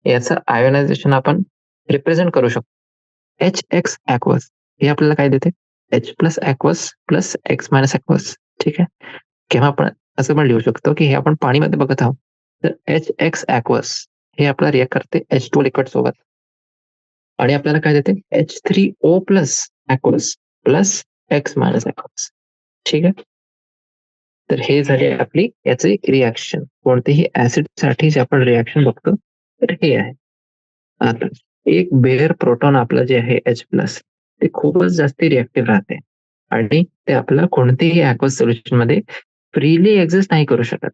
Speaker 1: याचं आयोनायझेशन आपण रिप्रेझेंट करू शकतो. एच एक्स ऍक्वस हे आपल्याला काय देते, H plus aqueous plus x minus aqueous. ठीक आहे, किंवा आपण असं पण लिहू शकतो की हे आपण पाणीमध्ये बघत आहोत, तर एच एक्स ऍक्वस हे आपला रिॲक्ट करते H2 लिक्विड सोबत आणि आपल्याला काय देते H3O plus aqueous plus x minus aqueous. ठीक आहे, तर हे झाले आपली याचे रिॲक्शन. कोणतेही ऍसिड साठी जे आपण रिॲक्शन बघतो तर हे आहे. आता एक बेअर प्रोटॉन आपलं जे आहे H प्लस ते खूपच जास्त रिॲक्टिव्ह राहते आणि ते आपल्याला कोणतेही ऍक्वस सोल्युशन मध्ये फ्रीली एक्झिस्ट नाही करू शकत,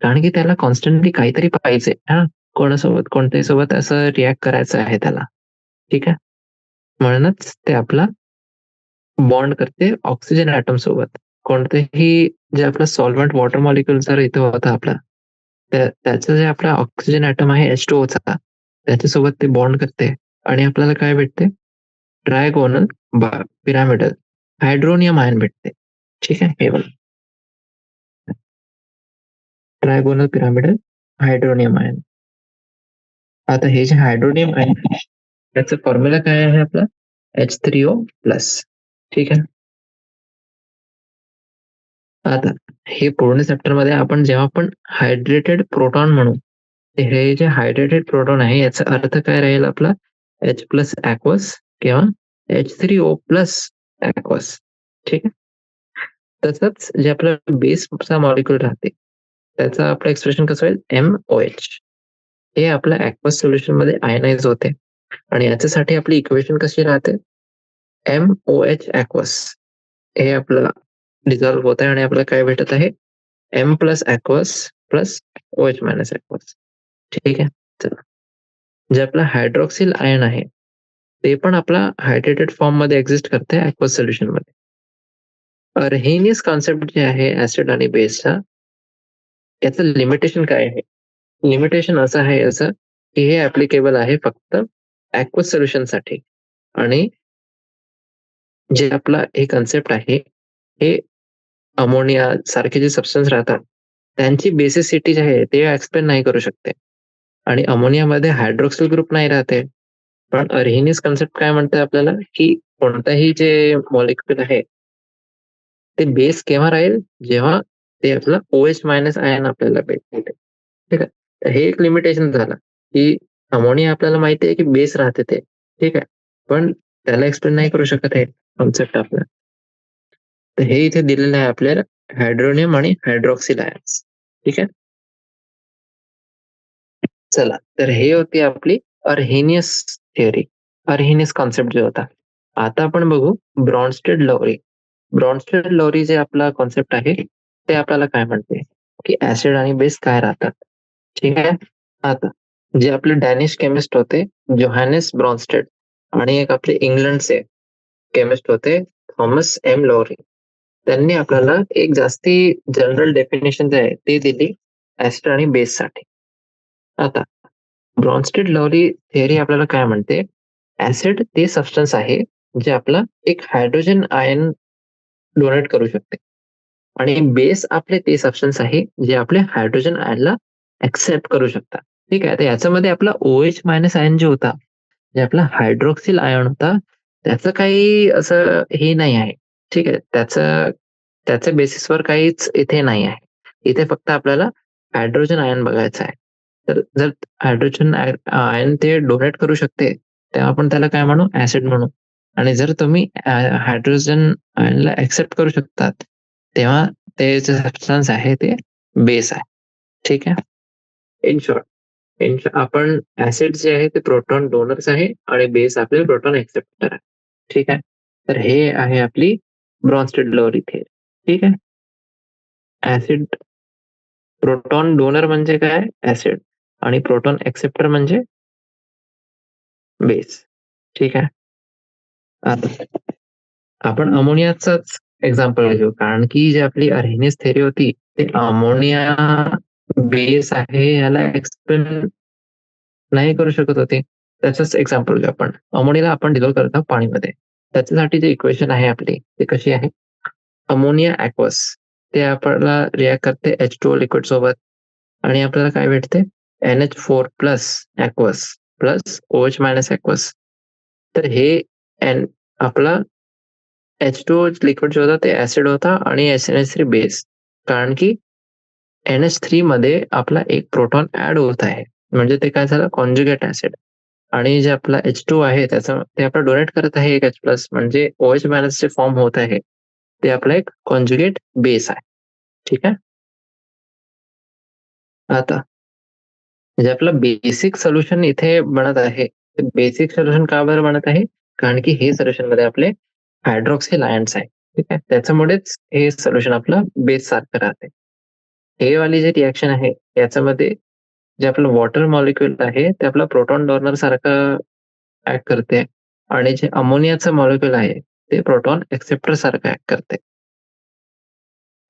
Speaker 1: कारण की त्याला कॉन्स्टंटली काहीतरी पाहिजे. हा, कोणासोबत कोणत्याही सोबत असं रिॲक्ट करायचं आहे त्याला. ठीक आहे, म्हणूनच ते आपला बॉन्ड करते ऑक्सिजन ऍटम सोबत. कोणतेही जे आपलं सॉल्व्हंट वॉटर मॉलिक्युल जर इथं होता आपला, त्याचं जे आपला ऑक्सिजन ऍटम आहे H2O चा, त्याच्यासोबत ते बॉन्ड करते आणि आपल्याला काय भेटते, ट्रायगोनल पिरामिडल हायड्रोनियम आयन भेटते. ठीक आहे, हे बघा ट्रायगोनल पिरामिडल हायड्रोनियम आयन. आता हे जे हायड्रोनियम आयन त्याचं फॉर्म्युला काय आहे आपला H3O प्लस. ठीक आहे, आता हे पूर्ण चॅप्टर मध्ये आपण जेव्हा आपण हायड्रेटेड प्रोटॉन म्हणू, हे जे हायड्रेटेड प्रोटॉन आहे याचा अर्थ काय राहील आपला H प्लस ऍक्वस किंवा H3O प्लस ऍक्वस. ठीक आहे, तसंच जे आपलं बेसचा मॉलिक्युल राहते त्याचं आपलं एक्सप्रेशन कसं होईल MOH. हे आपल्या ऍक्वस सोल्युशन मध्ये आयनाइज होते आणि याच्यासाठी आपली इक्वेशन कशी राहते, MOH ऍक्वस हे आपल्याला डिझॉल्व्ह होत आहे आणि आपल्याला काय भेटत आहे M plus aqueous plus OH minus aqueous. ठीक आहे, चला जे आपला हायड्रॉक्सिल आयन आहे ते पण आपला हायड्रेटेड फॉर्म मध्ये एक्झिस्ट करते ऍक्वस सोल्युशन मध्ये. अर्हेनियस कॉन्सेप्ट जे आहे ऍसिड आणि बेसचा, याचं लिमिटेशन काय आहे, लिमिटेशन असं आहे याचं की हे ऍप्लिकेबल आहे फक्त ऍक्वस सोल्युशन साठी, आणि जे आपला हे कन्सेप्ट आहे हे अमोनिया सारखे जे सबस्टन्स राहतात त्यांची बेसिसिटी जी आहे ते एक्सप्लेन नाही करू शकते, आणि अमोनियामध्ये हायड्रोक्सिल ग्रुप नाही राहते. पण अर्हेनियस कन्सेप्ट काय म्हणते आपल्याला की कोणताही जे मॉलिक्युल आहे ते बेस केव्हा राहील, जेव्हा ते आपलं OH मायनस आयन आपल्याला भेटते. ठीक आहे, तर हे एक लिमिटेशन झालं की अमोनिया आपल्याला माहिती आहे की बेस राहते ते. ठीक आहे, पण त्याला एक्सप्लेन नाही करू शकत हे कॉन्सेप्ट आपल्याला. तर हे इथे दिलेलं आहे आपल्याला हायड्रोनियम आणि हायड्रॉक्सिल आयन्स. ठीक आहे, चला तर हे होती आपली अर्हेनियस थिअरी, अर्हेनियस कॉन्सेप्ट जो होता. आता आपण बघू ब्रॉन्स्टेड लवरी. ब्रॉन्स्टेड लवरी जे आपला कॉन्सेप्ट आहे ते आपल्याला काय म्हणते की ऍसिड आणि बेस काय राहतात. ठीक आहे, आता जे आपले डॅनिश केमिस्ट होते जोहानेस ब्रॉन्स्टेड आणि एक आपले इंग्लंडचे केमिस्ट होते थॉमस M लॉरी, त्यांनी आपल्याला एक जास्ती जनरल डेफिनेशन जे आहे ते दिली ऍसिड आणि बेस साठी. आता ब्रॉन्स्टेड लॉरी थिअरी आपल्याला काय म्हणते, ऍसिड ते सबस्टन्स आहे जे आपला एक हायड्रोजन आयन डोनेट करू शकते, आणि बेस आपले ते सबस्टन्स आहे जे आपले हायड्रोजन आयनला ऍक्सेप्ट करू शकतात. ठीक आहे, तर याच्यामध्ये आपला OH मायनस आयन जो होता जे आपला हायड्रॉक्सिल आयन होता, त्याचं काही असं हे नाही आहे. ठीक आहे. त्याच्या बेसिसवर काहीच इथे नाही आहे. इथे फक्त आपल्याला हायड्रोजन आयन बघायचा आहे. तर जर हायड्रोजन आयन ते डोनेट करू शकते, तेव्हा आपण त्याला काय म्हणू? ॲसिड म्हणू. आणि जर तुम्ही हायड्रोजन आयनला एक्सेप्ट करू शकतात, तेव्हा ते जे सबस्टन्स आहे ते बेस आहे. ठीक आहे. इन शॉर्ट आपण ऍसिड जे आहे ते प्रोटॉन डोनर्स आहे आणि बेस आपले प्रोटॉन एक्सेप्टर आहे. ठीक आहे. तर हे आहे आपली ब्रॉन्स्टेड लहरी थिअरी. ठीक आहे. ऍसिड प्रोटॉन डोनर म्हणजे काय? ऍसिड. आणि प्रोटॉन एक्सेप्टर म्हणजे बेस. ठीक आहे. आता आपण अमोनियाचाच एक्झाम्पल घेऊ, कारण की जी आपली अरेनियस थेरी होती ते अमोनिया बेस आहे याला एक्सप्लेन नाही करू शकत होते. त्याचंच एक्झाम्पल घेऊ आपण. अमोनियाला आपण डिझॉल्व्ह करतो पाणीमध्ये. त्याच्यासाठी जे इक्वेशन आहे आपली ते कशी आहे? अमोनिया ॲक्वस ते आपल्याला रिॲक्ट करते H2O लिक्विड सोबत आणि आपल्याला काय भेटते? NH4 plus aqueous plus OH minus aqueous. तर हे आपला H2O लिक्विड जो होता ते ऍसिड होता आणि NH3 बेस. कारण की NH3 मध्ये आपला एक प्रोटॉन ऍड होत आहे. म्हणजे ते काय झालं? Conjugate acid. आणि जे आपला H2 आहे त्याचं ते आपला डोनेट करत आहे एक H प्लस, म्हणजे OH मायनस जे फॉर्म होत आहे ते आपला एक कॉन्जुगेट बेस आहे. ठीक आहे. आता म्हणजे आपलं बेसिक सोल्युशन इथे बनत आहे. बेसिक सोल्युशन का बरं बनत आहे? कारण की हे सोल्युशन मध्ये आपले हायड्रॉक्सिल आयन्स आहे. ठीक आहे. त्याच्यामुळेच हे सोल्युशन आपलं बेस सारखं राहते. हे वाली जे रिएक्शन आहे याच्यामध्ये जे आपलं वॉटर मॉलिक्युल आहे ते आपला प्रोटॉन डोनर सारखं ऍक्ट करते आणि जे अमोनियाचं मॉलिक्युल आहे ते प्रोटॉन एक्सेप्टर सारखं ऍक्ट करते.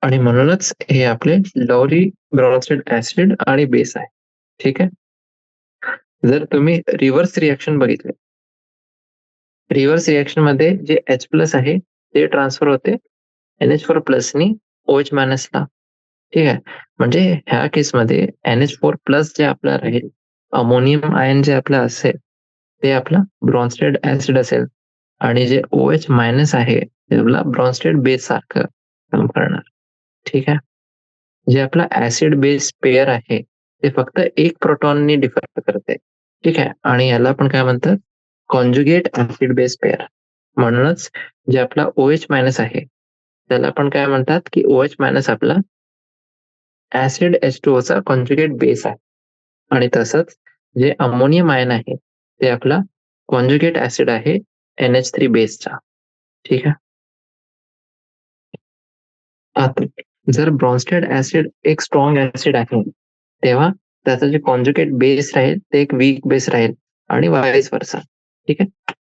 Speaker 1: आणि म्हणूनच हे आपले लवरी ब्रॉन्स्टेड ऍसिड आणि बेस आहे. ठीक आहे. जर तुम्ही रिव्हर्स रिएक्शन बघितले, रिव्हर्स रिएक्शन मध्ये जे H प्लस आहे ते ट्रान्सफर होते NH4 प्लसनी OH मायनसला. ठीक आहे. म्हणजे ह्या केसमध्ये NH4 प्लस जे आपलं राहील, अमोनियम आयन जे आपलं असेल ते आपला ब्रॉन्स्टेड ऍसिड असेल आणि जे OH मायनस आहे ते आपला ब्रॉन्स्टेड बेस सारखं काम करणार. ठीक आहे. जे आपला ऍसिड बेस पेअर आहे ते फक्त एक प्रोटॉननी डिफर करते. ठीक आहे. आणि याला आपण काय म्हणतात? Conjugate acid base pair. म्हणूनच जे आपला OH मायनस आहे त्याला आपण काय म्हणतात की OH मायनस आपला ऍसिड H2O चा कॉन्जुगेट बेस आहे. आणि तसंच जे अमोनियम आयन आहे ते आपला कॉन्जुगेट ऍसिड आहे NH3 बेसचा. ठीक आहे. आता जर ब्रॉन्स्टेड ऍसिड एक स्ट्रॉंग ऍसिड आहे, तेव्हा त्याचं जे कॉन्जुगेट बेस राहील ते एक वीक बेस राहील आणि वाईस वर्सा. ठीक आहे.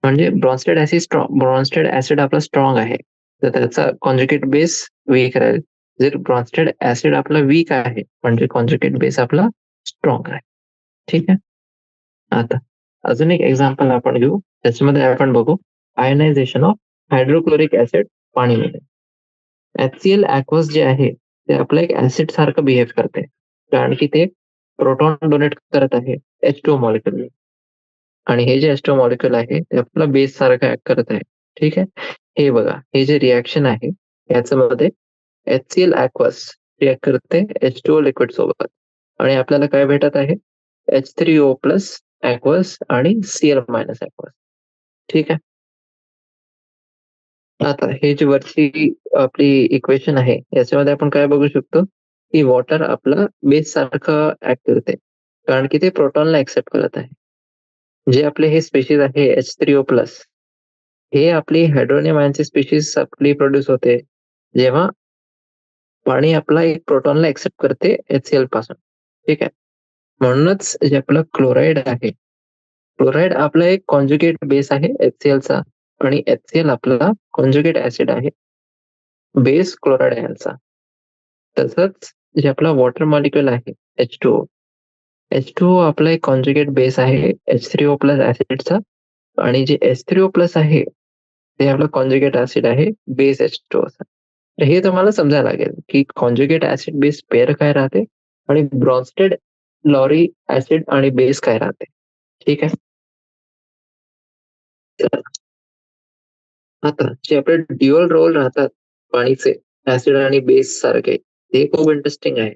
Speaker 1: म्हणजे ब्रॉन्स्टेड ऍसिड आपला स्ट्रॉंग आहे, तर त्याचा कॉन्जुगेट बेस वीक राहील. जर ब्रॉन्स्टेड ऍसिड आपला वीक आहे म्हणजे कॉन्जुगेट बेस आपला स्ट्रॉंग आहे. ठीक आहे. आता अजून एक एक्झाम्पल आपण घेऊ. त्याच्यामध्ये आपण बघू आयनायझेशन ऑफ हायड्रोक्लोरिक ऍसिड पाणीमध्ये. HCl ॲक्वस जे आहे ते आपलं एक ऍसिड सारखं बिहेव करते, कारण की ते प्रोटॉन डोनेट करत आहे H2O मॉलिक्युल. आणि हे जे H2O मॉलिक्युल आहे ते आपलं बेस सारखं ऍक्ट करत आहे. ठीक आहे. हे बघा, हे जे रिएक्शन आहे याच्यामध्ये HCl ॲक्वस रिॲक्ट करते H2O लिक्विड सोबत आणि आपल्याला काय भेटत आहे? H3O प्लस ॲक्वस आणि Cl मायनस ॲक्वस. ठीक आहे. आता हे जी वरची आपली इक्वेशन आहे याच्यामध्ये आपण काय बघू शकतो की वॉटर आपला बेस सारखं ऍक्ट करते, कारण की ते प्रोटॉनला एक्सेप्ट करत आहे. जे आपले हे स्पेशीज आहे H3O प्लस, हे आपली हायड्रोनियम आयनची स्पेशीज आपली प्रोड्यूस होते जेव्हा पाणी आपला एक प्रोटॉनला एक्सेप्ट करते HCl पासून. ठीक आहे. म्हणूनच जे आपलं क्लोराईड आहे, क्लोराईड आपला एक कॉन्जुगेट बेस आहे HCl चा आणि HCl आपला कॉन्जुगेट ऍसिड आहे बेस क्लोराईड आयनचा. तसंच जे आपला वॉटर मॉलिक्युल आहे H2O, H2O आपला एक कॉन्जुगेट बेस आहे H3O प्लस ऍसिडचा आणि जे H3O प्लस आहे ते आपलं कॉन्जुगेट ऍसिड आहे बेस H2O चा. तर हे तुम्हाला समजायला लागेल की कॉन्जुगेट ऍसिड बेस पेअर काय राहते आणि ब्रॉन्स्टेड लॉरी ऍसिड आणि बेस काय राहते. ठीक आहे. तर आता जे आपले ड्युअल रोल राहतात पाणीचे, ऍसिड आणि बेस सारखे, ते खूप इंटरेस्टिंग आहे.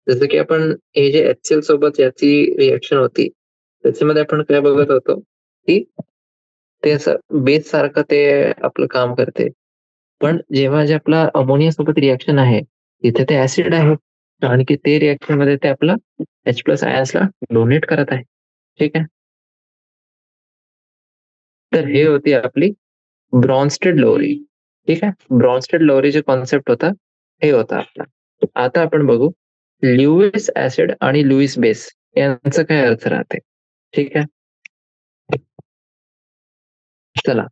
Speaker 1: जसं की आपण हे जे HCl सोबत याची रिएक्शन होती, त्याच्यामध्ये आपण काय बघत होतो की ते असं बेस सारखं ते आपलं काम करते. पण जेव्हा जे आपला अमोनिया सोबत रिएक्शन आहे, तिथे ते ऍसिड आहे. कारण की ते रिएक्शन मध्ये ते आपलं H+ आयन्सला डोनेट करत आहे. ठीक आहे. तर हे होती आपली ब्रॉन्स्टेड लोरी. ठीक आहे. ब्रॉन्स्टेड लोरीचे कॉन्सेप्ट होता, हे होता आपला. आता आपण बघू लुईस ऍसिड आणि लुईस बेस यांचा काय अर्थ राहते. ठीक आहे. चला,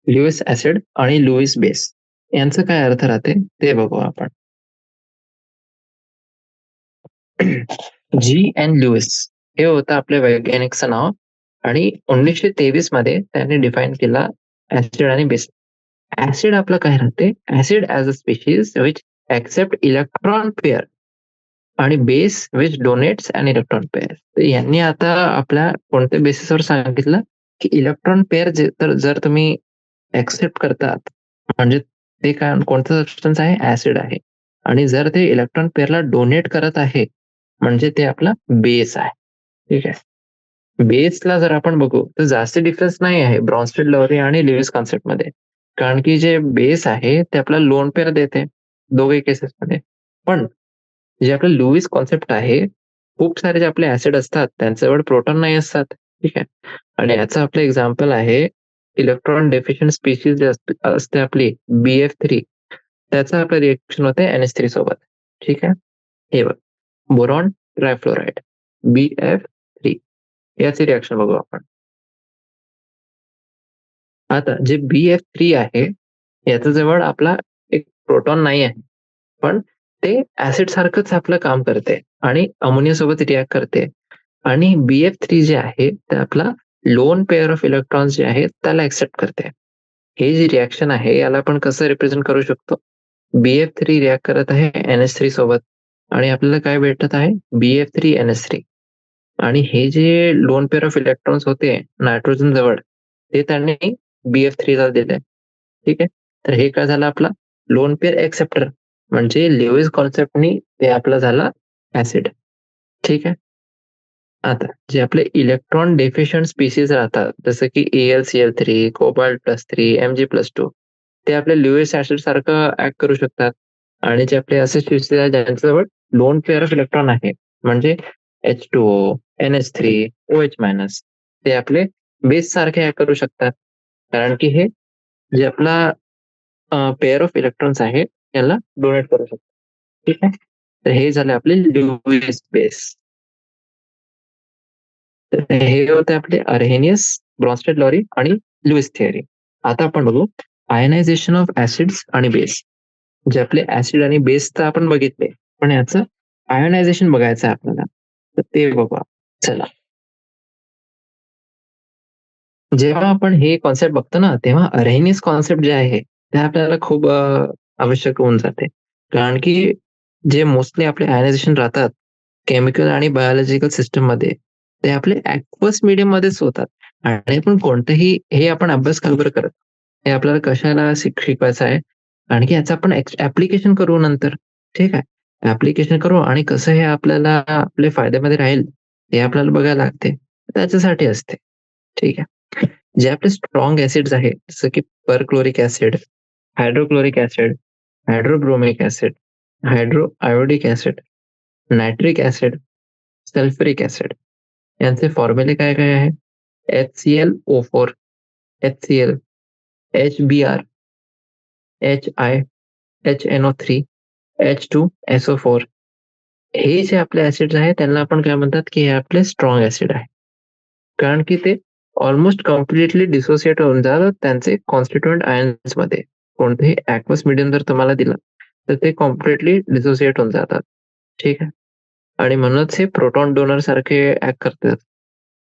Speaker 1: लुईस ऍसिड आणि लुईस बेस यांचा काय अर्थ राहते ते बघू आपण. G.N. लुईस हे होतं आपल्या वैज्ञानिकचं नाव आणि 1923 मध्ये त्यांनी डिफाईन केला ऍसिड आणि बेस. ऍसिड आपलं काय राहते, acid as a species which accept electron pair आणि base which donates an electron pair. तर यांनी आता आपल्या कोणत्या बेसिसवर सांगितलं की इलेक्ट्रॉन पेअर तर जर तुम्ही ऍक्सेप्ट करतात म्हणजे ते काय कोणतं सबस्टन्स आहे, ऍसिड आहे. आणि जर ते इलेक्ट्रॉन पेअरला डोनेट करत आहे म्हणजे ते आपला बेस आहे. ठीक आहे. बेसला जर आपण बघू तर जास्त डिफरन्स नाही आहे ब्रॉन्स्टेड लवरी आणि लिव्हिस कॉन्सेप्ट मध्ये. कारण की जे बेस आहे ते आपला लोन पेअर देते दोघे केसेसमध्ये. पण जे आपलं लुईस कॉन्सेप्ट आहे, खूप सारे जे आपले ऍसिड असतात त्यांच्याजवळ प्रोटॉन नाही असतात. ठीक आहे. आणि याचं आपलं एक्झाम्पल आहे इलेक्ट्रॉन डेफिशियंट स्पीशीज जे असते आपली BF3, त्याचं आपलं रिएक्शन होते NH3 सोबत. ठीक आहे. हे बघ, बोरॉन ट्रायफ्लोराइड BF3 याची रिएक्शन बघू आपण. आता जे BF3 आहे याच्या जवळ आपला एक प्रोटॉन नाही आहे, पण ते ऍसिड सारखंच आपलं काम करते आणि अमोनिया सोबत रिॲक्ट करते. आणि BF3 जे आहे ते आपला लोन पेअर ऑफ इलेक्ट्रॉन्स जे आहेत त्याला एक्सेप्ट करते. हे जे रिॲक्शन आहे याला आपण कसं रिप्रेझेंट करू शकतो, BF3 रिॲक्ट करत आहे NH3 सोबत आणि आपल्याला काय भेटत आहे, BF3NH3. आणि हे जे लोन पेअर ऑफ इलेक्ट्रॉन्स होते नायट्रोजन जवळ, ते त्यांनी BF3 ला दिले. ठीक आहे. तर हे काय झालं आपला लोन पेअर एक्सेप्टर, म्हणजे लेविस कॉन्सेप्टनी ते आपला झाला ऍसिड. ठीक आहे. आता जे आपले इलेक्ट्रॉन डेफिशियंट स्पीसीज राहतात जसं की AlCl3, Cobalt+3, Mg+2, ते आपल्या लुईस ऍसिड सारखं ऍक्ट करू शकतात. आणि जे आपले असे स्पीसीज आहेत ज्यांच्याजवळ लोन पेअर ऑफ इलेक्ट्रॉन आहे म्हणजे H2O, NH3, OH-, ते आपले बेस सारखे ऍक्ट करू शकतात. कारण की हे जे आपला पेअर ऑफ इलेक्ट्रॉन्स आहे याला डोनेट करू शकतात. ठीक आहे. तर हे झाले आपले लुईस बेस. तर हे होते आपले अर्हेनियस, ब्रॉन्स्टेड लॉरी आणि लुईस थिअरी. आता आपण बघू आयनायझेशन ऑफ ऍसिड्स आणि बेस. जे आपले ऍसिड आणि बेस तर आपण बघितले, पण याचं आयोनायझेशन बघायचं आहे आपल्याला, तर ते बघू. चला, जेव्हा आपण हे कॉन्सेप्ट बघतो ना तेव्हा अर्हेनियस कॉन्सेप्ट जे आहे ते आपल्याला खूप आवश्यक होऊन जाते. कारण की जे मोस्टली आपले आयनायझेशन राहतात केमिकल आणि बायोलॉजिकल सिस्टम मध्ये, ते आपले ऍक्वस मीडियम मध्येच होतात. आणि आपण कोणतेही हे आपण अभ्यास का बरं करत, हे आपल्याला कशाला शिकवायचं आहे, कारण की याचं आपण ऍप्लिकेशन करू नंतर. ठीक आहे. ऍप्लिकेशन करू आणि कसं हे आपल्याला आपले फायद्यामध्ये राहील हे आपल्याला बघायला लागते, त्याच्यासाठी असते. ठीक आहे. जे आपले स्ट्रॉंग ऍसिड्स आहेत जसं की perchloric acid, hydrochloric acid, hydrobromic acid, hydro iodic acid, nitric acid, sulphuric acid, यांचे फॉर्म्युले काय काय आहे, HClO4, HCl, HBr, HI, HNO3, H2SO4. हे जे आपले ऍसिड आहेत त्यांना आपण काय म्हणतात की हे आपले स्ट्रॉंग ऍसिड आहे. कारण की ते ऑलमोस्ट कम्प्लिटली डिसोसिएट होऊन जातात त्यांचे कॉन्स्टिट्युएंट आयन्स मध्ये. कोणतेही ऍक्वस मीडियम जर तुम्हाला दिलं तर ते कम्प्लिटली डिसोसिएट होऊन जातात. ठीक आहे. आणि म्हणूनच हे प्रोटॉन डोनर सारखे ऍक्ट करतात.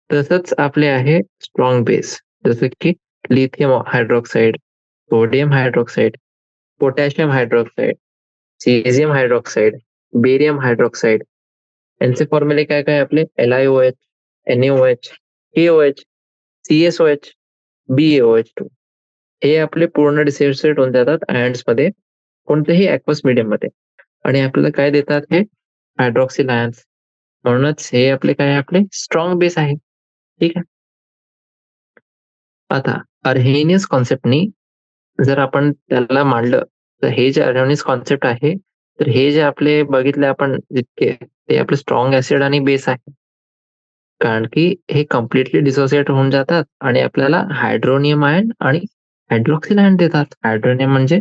Speaker 1: तसंच आपले आहे स्ट्रॉंग बेस जसं की lithium hydroxide, sodium hydroxide, potassium hydroxide, cesium hydroxide, barium hydroxide. यांचे फॉर्म्युले काय काय आपले LiOH, NaOH, KOH, CSOH, BaOH2 हे आपले पूर्ण डिसोसिएट होऊन जातात आयन्स मध्ये कोणत्याही ऍक्वस मीडियम मध्ये आणि आपल्याला काय देतात हे हायड्रॉक्सिल आयन्स. म्हणूनच हे आपले काय आपले स्ट्रॉंग बेस आहे. ठीक आहे. आता अर्हेनियस कॉन्सेप्टनी जर आपण त्याला मांडलं तर हे जे अर्हेनियस कॉन्सेप्ट आहे तर हे जे आपले बघितले आपण जितके ते आपले स्ट्रॉंग ऍसिड आणि बेस आहे. कारण की हे कम्प्लिटली डिसोसिएट होऊन जातात आणि आपल्याला हायड्रोनियम आयन आणि हायड्रॉक्सिल आयन देतात. हायड्रोनियम म्हणजे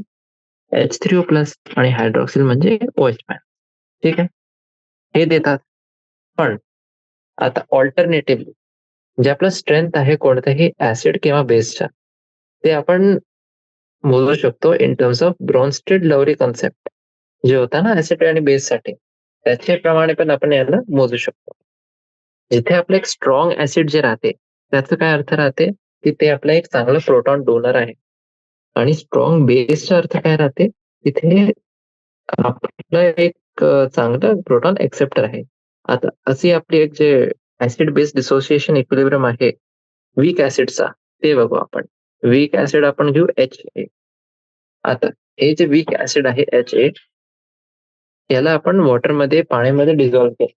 Speaker 1: H3O प्लस आणि हायड्रॉक्सिल म्हणजे OH आयन. ठीक आहे, हे देतात. पण आता ऑल्टरनेटिव्हली जे आपलं स्ट्रेंथ आहे कोणत्याही ऍसिड किंवा बेसच्या ते आपण मोजू शकतो in terms of Bronsted Lowry concept जे होता ना ऍसिड आणि बेस साठी, त्याच्याप्रमाणे पण आपण याला मोजू शकतो. जिथे आपलं एक स्ट्रॉंग ऍसिड जे राहते त्याचा काय अर्थ राहते की ते आपला एक चांगलं प्रोटॉन डोनर आहे आणि स्ट्रॉंग बेसचा अर्थ काय राहते तिथे आपलं एक चांगलं प्रोटॉन एक्सेप्टर आहे. आता अशी आपली एक जे ऍसिड बेस डिसोसिएशन इक्विलिब्रियम आहे वीक ऍसिडचा ते बघू आपण. वीक ऍसिड आपण घेऊ HA. आता हे जे वीक ऍसिड आहे HA याला आपण वॉटरमध्ये पाण्यामध्ये डिझॉल्व्ह केलं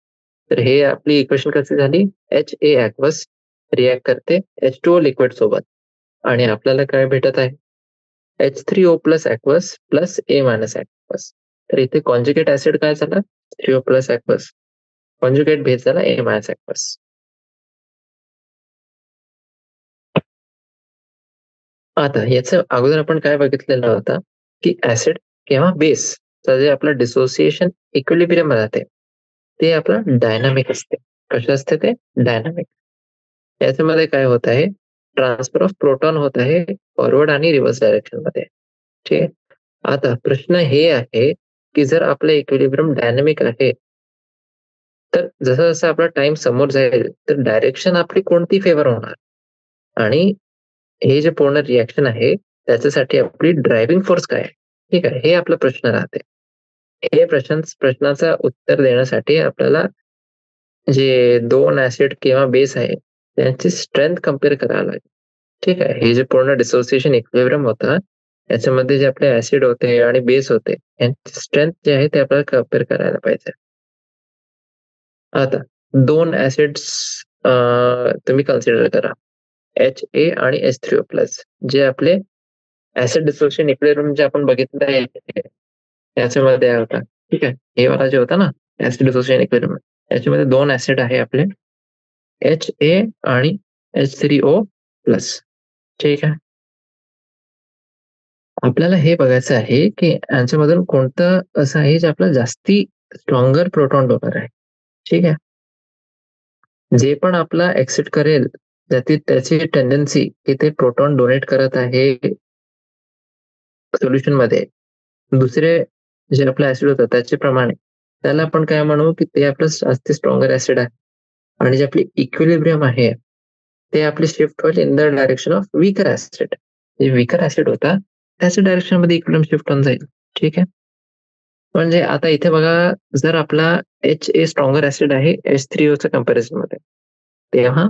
Speaker 1: तर हे आपली इक्वेशन कशी झाली HA ऍक्वस रिॲक्ट करते H2O लिक्विड सोबत आणि आपल्याला काय भेटत आहे H3O plus aqueous plus A minus aqueous. तर इथे कॉन्जुगेट ऍसिड काय झाला 3O plus aqueous, conjugate base झाला A मायनस ऍक्वस. आता याचं अगोदर आपण काय बघितलेलं होतं की ऍसिड किंवा बेसचा जे आपलं डिसोसिएशन इक्विलिब्रियम राहते ते आपलं डायनामिक असते. कसे असते ते डायनामिक. याच्यामध्ये काय होत आहे ट्रान्सफर ऑफ प्रोटॉन होत आहे फॉरवर्ड आणि रिव्हर्स डायरेक्शन मध्ये. ठीक आहे. आता प्रश्न हे आहे की जर आपलं इक्विलिब्रियम डायनामिक आहे तर जसं जसं आपला टाइम समोर जाईल तर डायरेक्शन आपली कोणती फेवर होणार आणि हे जे पूर्ण रिॲक्शन आहे त्याच्यासाठी आपली ड्रायव्हिंग फोर्स काय आहे. ठीक आहे, हे आपला प्रश्न राहते. हे प्रश्नाचा उत्तर देण्यासाठी आपल्याला जे दोन ऍसिड किंवा बेस आहे त्यांची स्ट्रेंथ कम्पेअर करायला लागेल. ठीक आहे, हे जे पूर्ण डिसोसिएशन इक्विलिब्रियम होता याच्यामध्ये जे आपले ऍसिड होते आणि बेस होते यांची स्ट्रेंथ जे आहे ते आपल्याला कम्पेअर करायला पाहिजे. आता दोन ऍसिड्स तुम्ही कन्सिडर करा HA आणि H3O प्लस जे आपले ऍसिड डिसोसिएशन इक्विलिब्रियम जे आपण बघितलं आहे याच्यामध्ये होता. ठीक आहे, हे वाला जे होता ना ऍसिड डिसोसिएशन इक्विलिब्रियम याच्यामध्ये दोन ऍसिड आहे आपले HA आणि H3O प्लस. ठीक आहे, आपल्याला हे बघायचं आहे की यांच्यामधून कोणतं असं आहे जे आपलं जास्ती स्ट्रॉंगर प्रोटॉन डोनर आहे. ठीक आहे, जे पण आपला एक्सिट करेल त्याची टेंडन्सी की ते प्रोटॉन डोनेट करत आहे सोल्युशन मध्ये दुसरे जे आपलं ऍसिड होतं त्याचे प्रमाणे त्याला आपण काय म्हणू की ते आपलं जास्त स्ट्रॉंगर ऍसिड आहे आणि जे आपली इक्विलिब्रियम आहे ते आपली शिफ्ट होईल in the direction of weaker acid. जे वीकर ऍसिड होता त्याच्या डायरेक्शन मध्ये इक्विलिब्रियम शिफ्ट होऊन जाईल. ठीक आहे, म्हणजे आता इथे बघा जर आपला HA स्ट्रॉंगर ऍसिड आहे H3O च्या कम्पॅरिझन मध्ये तेव्हा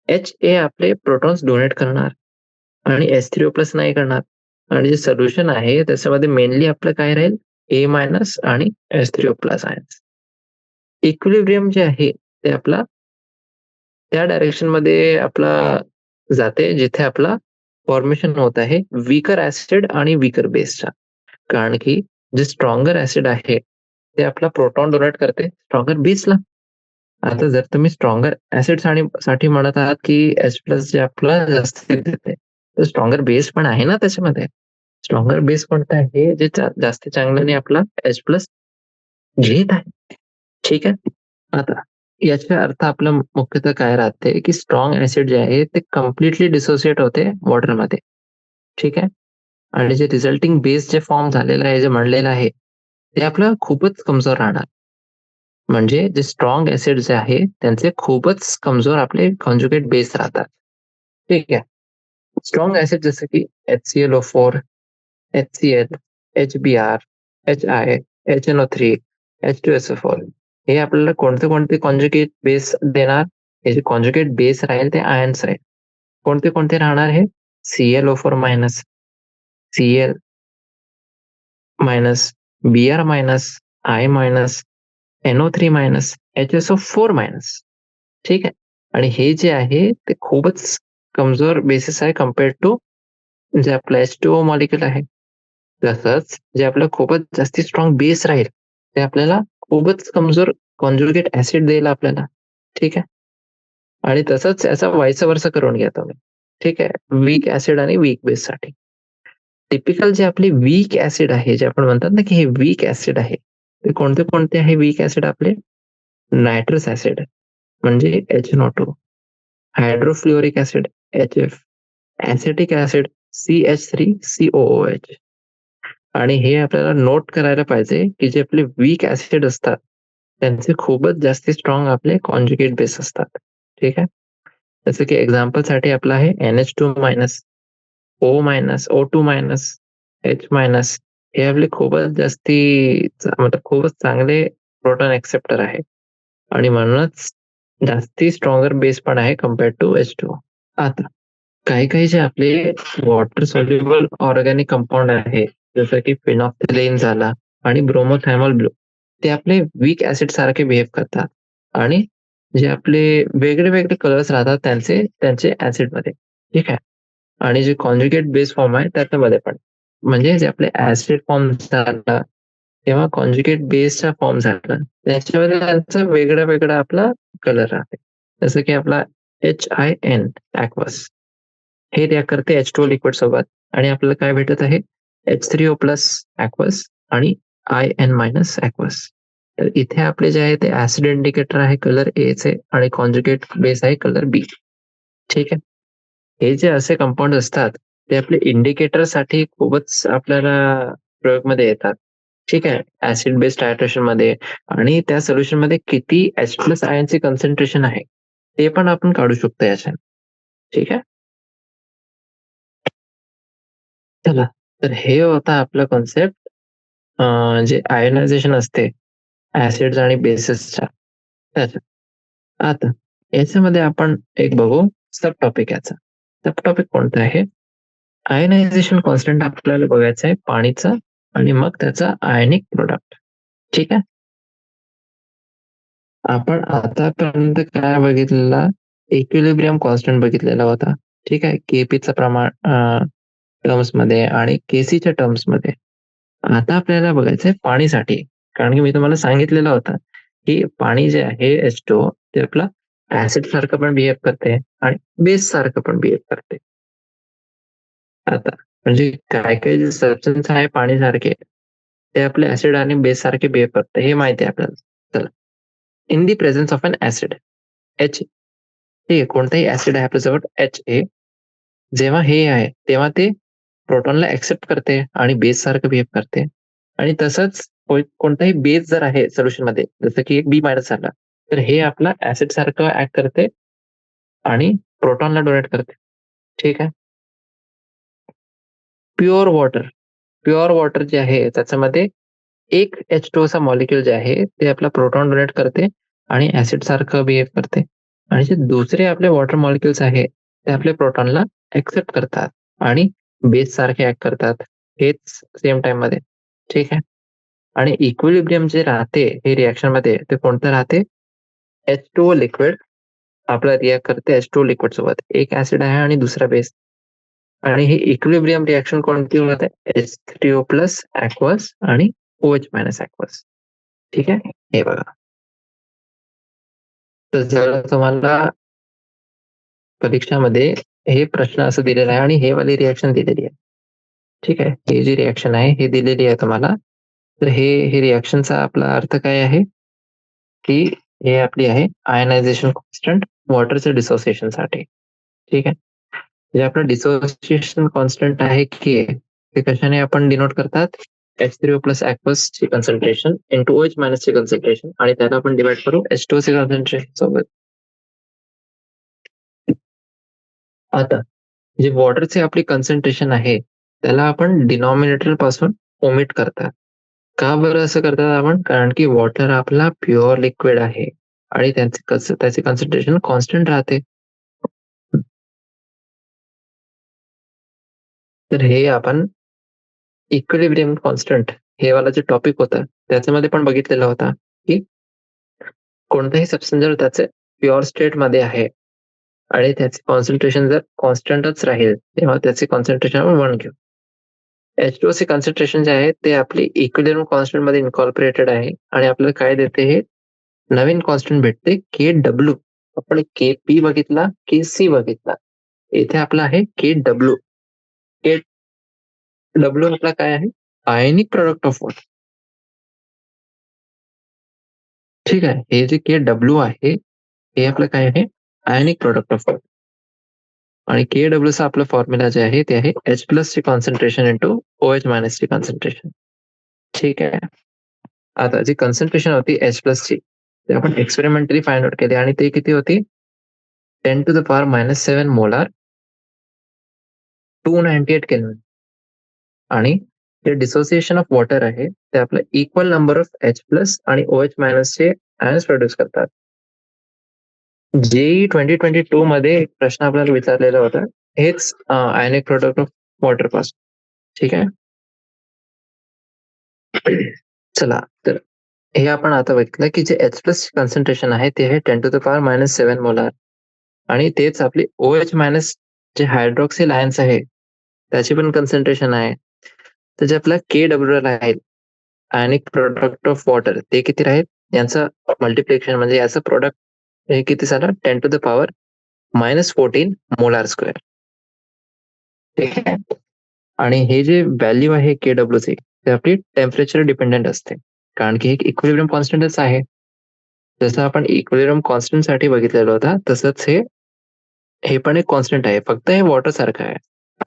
Speaker 1: HA आपले प्रोटॉन्स डोनेट करणार आणि H3O प्लस नाही करणार आणि जे सोल्युशन आहे त्याच्यामध्ये मेनली आपलं काय राहील A मायनस आणि H3O प्लस आयन्स. इक्विलिब्रियम जे आहे ते आपला त्या डायरेक्शन मध्ये आपला जाते जिथे आपला फॉर्मेशन होत आहे वीकर ऍसिड आणि वीकर बेसचा. कारण की जे स्ट्रॉंगर ऍसिड आहे ते आपला प्रोटॉन डोनेट करते स्ट्रॉंगर बेसला. आता जर तुम्ही स्ट्रॉंगर ऍसिड साठी म्हणत आहात की H प्लस जे आपला जास्त देते तर स्ट्रॉंगर बेस पण आहे ना त्याच्यामध्ये. स्ट्रॉंगर बेस कोणता आहे जे जास्त चांगल्याने आपला H प्लस घेत आहे. ठीक आहे, आता याचा अर्थ आपला मुख्यतः काय राहते की स्ट्रॉंग ऍसिड जे आहे ते कम्प्लिटली डिसोसिएट होते वॉटरमध्ये. ठीक आहे, आणि जे रिझल्टिंग बेस जे फॉर्म झालेलं आहे जे म्हणलेलं आहे ते आपलं खूपच कमजोर राहणार. म्हणजे जे स्ट्रॉंग ऍसिड जे आहे त्यांचे खूपच कमजोर आपले कॉन्जुगेट बेस राहतात. ठीक आहे, स्ट्रॉंग ऍसिड जसं की HClO4, HCl, HBr, HI, HNO3, H2SO4 हे आपल्याला कोणते कोणते कॉन्जुगेट बेस देणार. हे जे कॉन्जुगेट बेस राहील ते आयन्स राहील. कोणते कोणते राहणार हे? ClO4 minus, Cl minus, Br minus, I minus, NO3 minus, HSO4 minus. ठीक आहे. आणि हे जे आहे ते खूपच कमजोर बेसिस आहे कम्पेअर्ड टू जे आपलं H2O मॉलिक्युल आहे. तसंच जे आपलं खूपच जास्ती स्ट्रॉंग बेस राहील ते आपल्याला खूपच कमजोर कॉन्जुगेट ऍसिड देईल आपल्याला. ठीक आहे. आणि तसंच याचा व्हाईस वर्सा करून घ्या तुम्ही. ठीक आहे. वीक ऍसिड आणि वीक बेस साठी. टिपिकल जे आपले वीक ऍसिड आहे, जे आपण म्हणतात ना, की हे वीक ऍसिड आहे. ते कोणते कोणते आहे वीक ऍसिड आपले? नायट्रस ऍसिड म्हणजे HNO2, hydrofluoric acid HF, acetic acid CH3COOH. आणि हे आपल्याला नोट करायला पाहिजे, की जे आपले वीक ऍसिड असतात, त्यांचे खूपच जास्ती स्ट्रॉंग आपले कॉन्जुगेट बेस असतात. ठीक आहे. जसं की एक्झाम्पलसाठी आपलं आहे NH2 minus, O minus, O2 minus, H minus. हे आपले खूपच जास्ती मतलब खूपच चांगले प्रोटॉन एक्सेप्टर आहे आणि म्हणूनच जास्ती स्ट्रॉंगर बेस पण आहे कम्पेअर्ड टू H2O. आता काही काही जे आपले वॉटर सोल्युबल ऑर्गॅनिक कंपाऊंड आहे, जसं की फिनॉक्सिलेन झाला आणि ब्रोमोथॅमॉल ब्लू, ते आपले वीक ऍसिड सारखे बिहेव करतात आणि जे आपले वेगळे वेगळे कलर्स राहतात त्यांचे त्यांचे ऍसिड मध्ये. ठीक आहे. आणि जे कॉन्जुगेट बेस फॉर्म आहे त्याच्यामध्ये पण, म्हणजे जे आपले ऍसिड फॉर्म झाला तेव्हा कॉन्जुगेट बेसचा फॉर्म झाला त्याच्यामध्ये त्यांचा वेगळा वेगळा आपला कलर राहते. जसं की आपला HIN ऍक्वस हे रिॲक्ट करते H2O लिक्विड सोबत आणि आपल्याला काय भेटत आहे? H3O प्लस ऍक्वस आणि IN मायनस ऍक्वस. तर इथे आपले जे आहे ते ऍसिड इंडिकेटर आहे कलर ए चे आणि कॉन्जुगेट बेस आहे कलर बी. ठीक आहे. हे जे असे कंपाऊंड असतात ते आपले इंडिकेटर साठी खूपच आपल्याला प्रयोगमध्ये येतात. ठीक आहे. ऍसिड बेस्ड टायट्रेशन मध्ये आणि त्या सोल्युशन मध्ये किती H प्लस आयनचे कॉन्सन्ट्रेशन आहे ते पण आपण काढू शकतो याच्यात. ठीक आहे. चला, तर हे होता आपलं कॉन्सेप्ट जे आयोनायझेशन असते ऍसिड्स आणि बेसिसच्या त्याच्यात. आता याच्यामध्ये आपण एक बघू सब टॉपिक याचा. सब टॉपिक कोणता आहे? आयनायझेशन कॉन्स्टंट आपल्याला बघायचं आहे पाणीचा आणि मग त्याचा आयनिक प्रोडक्ट. ठीक आहे. आपण आतापर्यंत काय बघितलेला? इक्विलिब्रियम कॉन्स्टंट बघितलेला होता. ठीक आहे. केपीचं प्रमाण टर्म्स मध्ये आणि केसीच्या टर्म्स मध्ये. आता आपल्याला बघायचंय पाणीसाठी, कारण की मी तुम्हाला सांगितलेलं होतं की पाणी जे आहे H2O ते आपलं ऍसिड सारखं पण बिहेव करते आणि बेस सारखं पण बिहेव करते. आता म्हणजे काय काय जे सबस्टन्स आहे पाणीसारखे ते आपले ऍसिड आणि बेस सारखे बिहेव करते हे माहिती आहे आपल्याला. चला, in the presence of an acid H, ठीक आहे, कोणताही ऍसिड आहे आपल्याजवळ HA, जेव्हा हे आहे तेव्हा ते प्रोटॉनला ऍक्सेप्ट करते आणि बेस सारखं बिहेव करते. आणि तसंच कोणताही बेस जर आहे सोल्युशन मध्ये, जसं की एक बी मायनस झाला, तर हे आपला ऍसिड सारखं ऍक्ट करते आणि प्रोटॉनला डोनेट करते. ठीक आहे. प्युअर वॉटर, प्युअर वॉटर जे आहे त्याच्यामध्ये एक H2O चा मॉलिक्युल जे आहे ते आपला प्रोटॉन डोनेट करते आणि ऍसिड सारखं बिहेव करते. आणि जे दुसरे आपले वॉटर मॉलिक्युल्स आहे ते आपले प्रोटॉनला ऍक्सेप्ट करतात आणि बेस सारखे ऍक्ट करतात. हेच सेम टाइम मध्ये. ठीक आहे. आणि इक्विलिब्रियम जे राहते हे रिएक्शन मध्ये ते कोणतं राहते? H2O लिक्विड आपला रिॲक्ट करते H2O लिक्विड सोबत. एक ऍसिड आहे आणि दुसरा बेस. आणि ही इक्विलिब्रियम रिएक्शन कोणती होत आहे? H3O प्लस ऍक्वस आणि OH मायनस ऍक्वस. ठीक आहे. हे बघा. तर जर तुम्हाला परीक्षामध्ये हे प्रश्न असं दिलेला आहे आणि हे वाली रिएक्शन दिलेली आहे. ठीक आहे. हे जी रिएक्शन आहे हे दिलेली आहे तुम्हाला. तर हे रिएक्शनचा आपला अर्थ काय आहे? की हे आपली आहे आयनायझेशन कॉन्स्टंट वॉटरच्या डिसोसिएशन साठी. ठीक आहे. जे आपलं डिसोसिएशन कॉन्स्टंट आहे के, ते कशाने आपण डिनोट करतात? H3O प्लस ऍक्वस ची कॉन्सन्ट्रेशन इंटू OH मायनस ची कॉन्सन्ट्रेशन आणि त्याला आपण डिवाइड करू H2O ची कॉन्सन्ट्रेशन सोबत. आता जे वॉटरचे आपली कॉन्सन्ट्रेशन आहे त्याला आपण डिनॉमिनेटर पासून ओमिट करतात. का बरं असं करतात आपण? कारण की वॉटर आपला प्युअर लिक्विड आहे आणि त्याचे कॉन्सन्ट्रेशन कॉन्स्टंट राहते. तर हे आपण इक्विलिब्रियम कॉन्स्टंट हे वाला जे टॉपिक होता त्याच्यामध्ये पण बघितलेला होता, की कोणताही सबस्टन्स जर त्याचे प्युअर स्टेट मध्ये आहे आणि त्याचे कॉन्सन्ट्रेशन जर कॉन्स्टंटच राहील तेव्हा त्याचे कॉन्सन्ट्रेशन आपण 1 घेऊ. H2O चे कॉन्सन्ट्रेशन जे आहे ते आपली इक्विलिब्रियम कॉन्स्टंट मध्ये इन्कॉर्पोरेटेड आहे आणि आपल्याला काय देते हे नवीन कॉन्स्टंट भेटते Kw. आपण Kp बघितला, Kc बघितला. इथे आपला आहे Kw. Kw आपला काय आहे? Ionic product of water. ठीक आहे. हे जे Kw आहे हे आपलं काय आहे? Ionic product of water. आणि Kw चा आपलं फॉर्म्युला जे आहे ते आहे H प्लस ची कॉन्सन्ट्रेशन इंटू OH मायनस ची कॉन्सन्ट्रेशन. ठीक आहे. आता जी कॉन्सन्ट्रेशन होती H प्लस ची ते आपण एक्सपेरिमेंटली फाइंड आउट केली आणि ते किती होती? 10⁻⁻7 मोलार 298 केल्विन. आणि जे डिसोसिएशन ऑफ वॉटर आहे ते आपलं equal number of H plus आणि OH मायनस चे आयन्स प्रोड्यूस करतात. JEE 2022 मध्ये एक प्रश्न आपल्याला विचारलेला होता, हेच आयनिक प्रोडक्ट ऑफ वॉटर पासून. ठीक आहे. चला तर हे आपण आता बघितलं की जे H प्लस कॉन्सन्ट्रेशन आहे ते आहे 10⁻⁻7 मोलार आणि तेच आपली OH मायनस जे हायड्रॉक्सिल आयन्स आहे त्याची पण कॉन्सन्ट्रेशन आहे. तर जे आपला Kw राहील आयनिक प्रोडक्ट ऑफ वॉटर ते किती राहील? यांचं मल्टिप्लिकेशन म्हणजे याचं प्रोडक्ट हे किती झालं? 10⁻⁻14 मोलार स्क्वेअर. ठीक आहे. आणि हे जे व्हॅल्यू आहे Kw चे ते आपली टेम्परेचर डिपेंडेंट असते, कारण की हे इक्विलिब्रियम कॉन्स्टंटच आहे. जसं आपण इक्विलिब्रियम कॉन्स्टंट साठी बघितलेलं होता तसंच हे पण एक कॉन्स्टंट आहे, फक्त हे वॉटर सारखं आहे.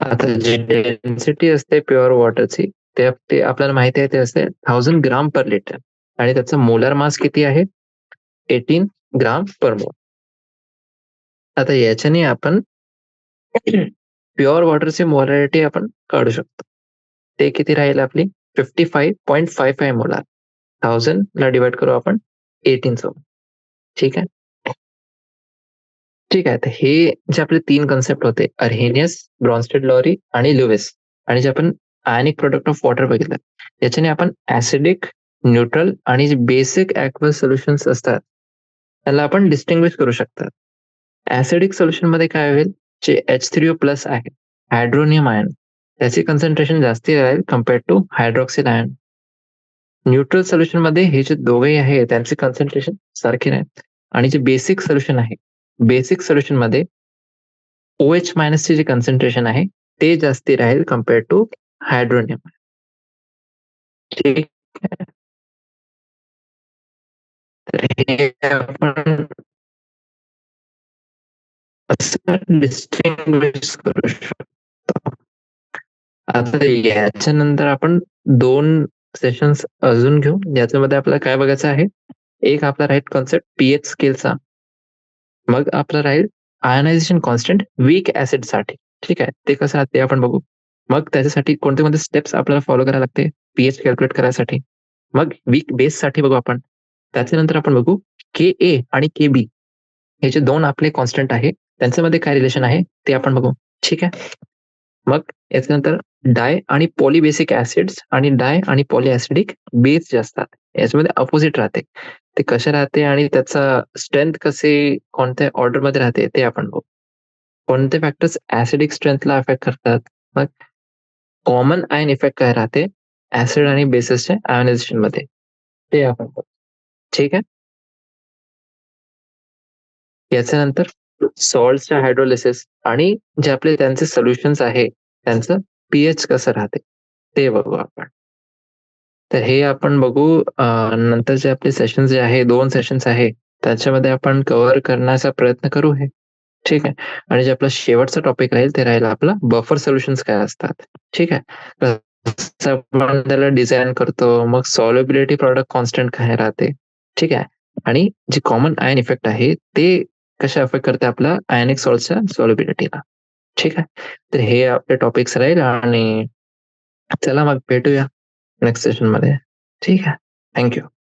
Speaker 1: आता जी डेन्सिटी असते प्युअर वॉटरची ते आपल्याला माहिती आहे ते असते 1000 ग्राम पर लिटर आणि त्याचा मोलार मास किती आहे? 18 ग्राम पर मोल. आता याच्याने आपण प्युअर वॉटरची मोलॅरिटी आपण काढू शकतो. ते किती राहील आपली? 55.55 मोलार. 1000 ला डिवाइड करू आपण 18 सोबत. ठीक आहे. ठीक आहे. तर हे जे आपले 3 कन्सेप्ट होते अर्हेनियस, ब्रॉन्स्टेड लॉरी आणि लुईस आणि जे आपण आयनिक प्रोडक्ट ऑफ वॉटर बघितलं, याच्याने आपण ऍसिडिक, न्यूट्रल आणि जे बेसिक ॲक्वस सोल्युशन्स असतात त्याला आपण डिस्टिंग्विश करू शकतात. ऍसिडिक सोल्युशन मध्ये काय होईल? जे H3O प्लस आहे हायड्रोनियम आयन त्याची कॉन्सन्ट्रेशन जास्ती राहील compared to hydroxyl ion. Neutral solution मध्ये हे जे दोघेही आहे त्यांचे कॉन्सन्ट्रेशन सारखे राहील आणि जे बेसिक सोल्युशन आहे बेसिक सोल्युशन मध्ये OH मायनस चे जे कॉन्सन्ट्रेशन आहे ते जास्ती राहील कम्पेअर्ड टू हायड्रोनियम. ठीक आहे. तर हे आपण असं डिस्टिंग्विश करू शकतो. आता याच्यानंतर आपण 2 सेशन्स अजून घेऊ. याच्यामध्ये आपल्याला काय बघायचं आहे? एक आपला राहील कॉन्सेप्ट पीएच स्केलचा. मग आपला राहील आयनायझेशन कॉन्स्टंट वीक ऍसिड साठी. ठीक आहे. ते कसं आहे ते आपण बघू. मग त्याच्यासाठी कोणते कोणते स्टेप्स आपल्याला फॉलो करायला लागते पीएच कॅल्क्युलेट करायसाठी. मग वीक बेस साठी बघू आपण. त्याच्यानंतर आपण बघू Ka आणि Kb हे जे 2 आपले कॉन्स्टंट आहे त्यांच्यामध्ये काय रिलेशन आहे ते आपण बघू. ठीक आहे. मग याच्यानंतर डाय आणि पॉलीबेसिक ऍसिड्स आणि डाय आणि पॉलीऍसिडिक बेस जे असतात याच्यामध्ये अपोजिट राहते. ते कसे राहते आणि त्याचा स्ट्रेंथ कसे कोणत्या ऑर्डर मध्ये राहते ते आपण बघू. कोणते फॅक्टर्स ऍसिडिक स्ट्रेंथला अफेक्ट करतात. मग कॉमन आयन इफेक्ट काय राहते ऍसिड आणि बेसिसच्या आयोनायझेशन मध्ये ते आपण बघू. ठीक आहे. याच्यानंतर सॉल्टच्या हायड्रोलिसिस आणि जे आपले त्यांचे सोल्युशन्स आहे त्यांचं पीएच कसं राहते ते बघू आपण. तर हे आपण बघू नंतरचे आपले सेशन जे आहे 2 सेशन्स आहे त्याच्यामध्ये आपण कव्हर करण्याचा प्रयत्न करू हे. ठीक आहे. आणि जे आपला शेवटचा टॉपिक राहील ते राहील आपला बफर सोल्युशन्स काय असतात. ठीक आहे. कसं आपण त्याला डिझाईन करतो, मग सॉल्युबिलिटी प्रॉडक्ट कॉन्स्टंट काय राहते. ठीक आहे. आणि जे कॉमन आयन इफेक्ट आहे ते कशा अफेक्ट करते आपल्या आयनिक सॉल्टच्या सॉल्युबिलिटीला. ठीक आहे. तर हे आपले टॉपिक्स राहील आणि चला मग भेटूया नेक्स्ट सेशन मध्ये. ठीक आहे. Thank you.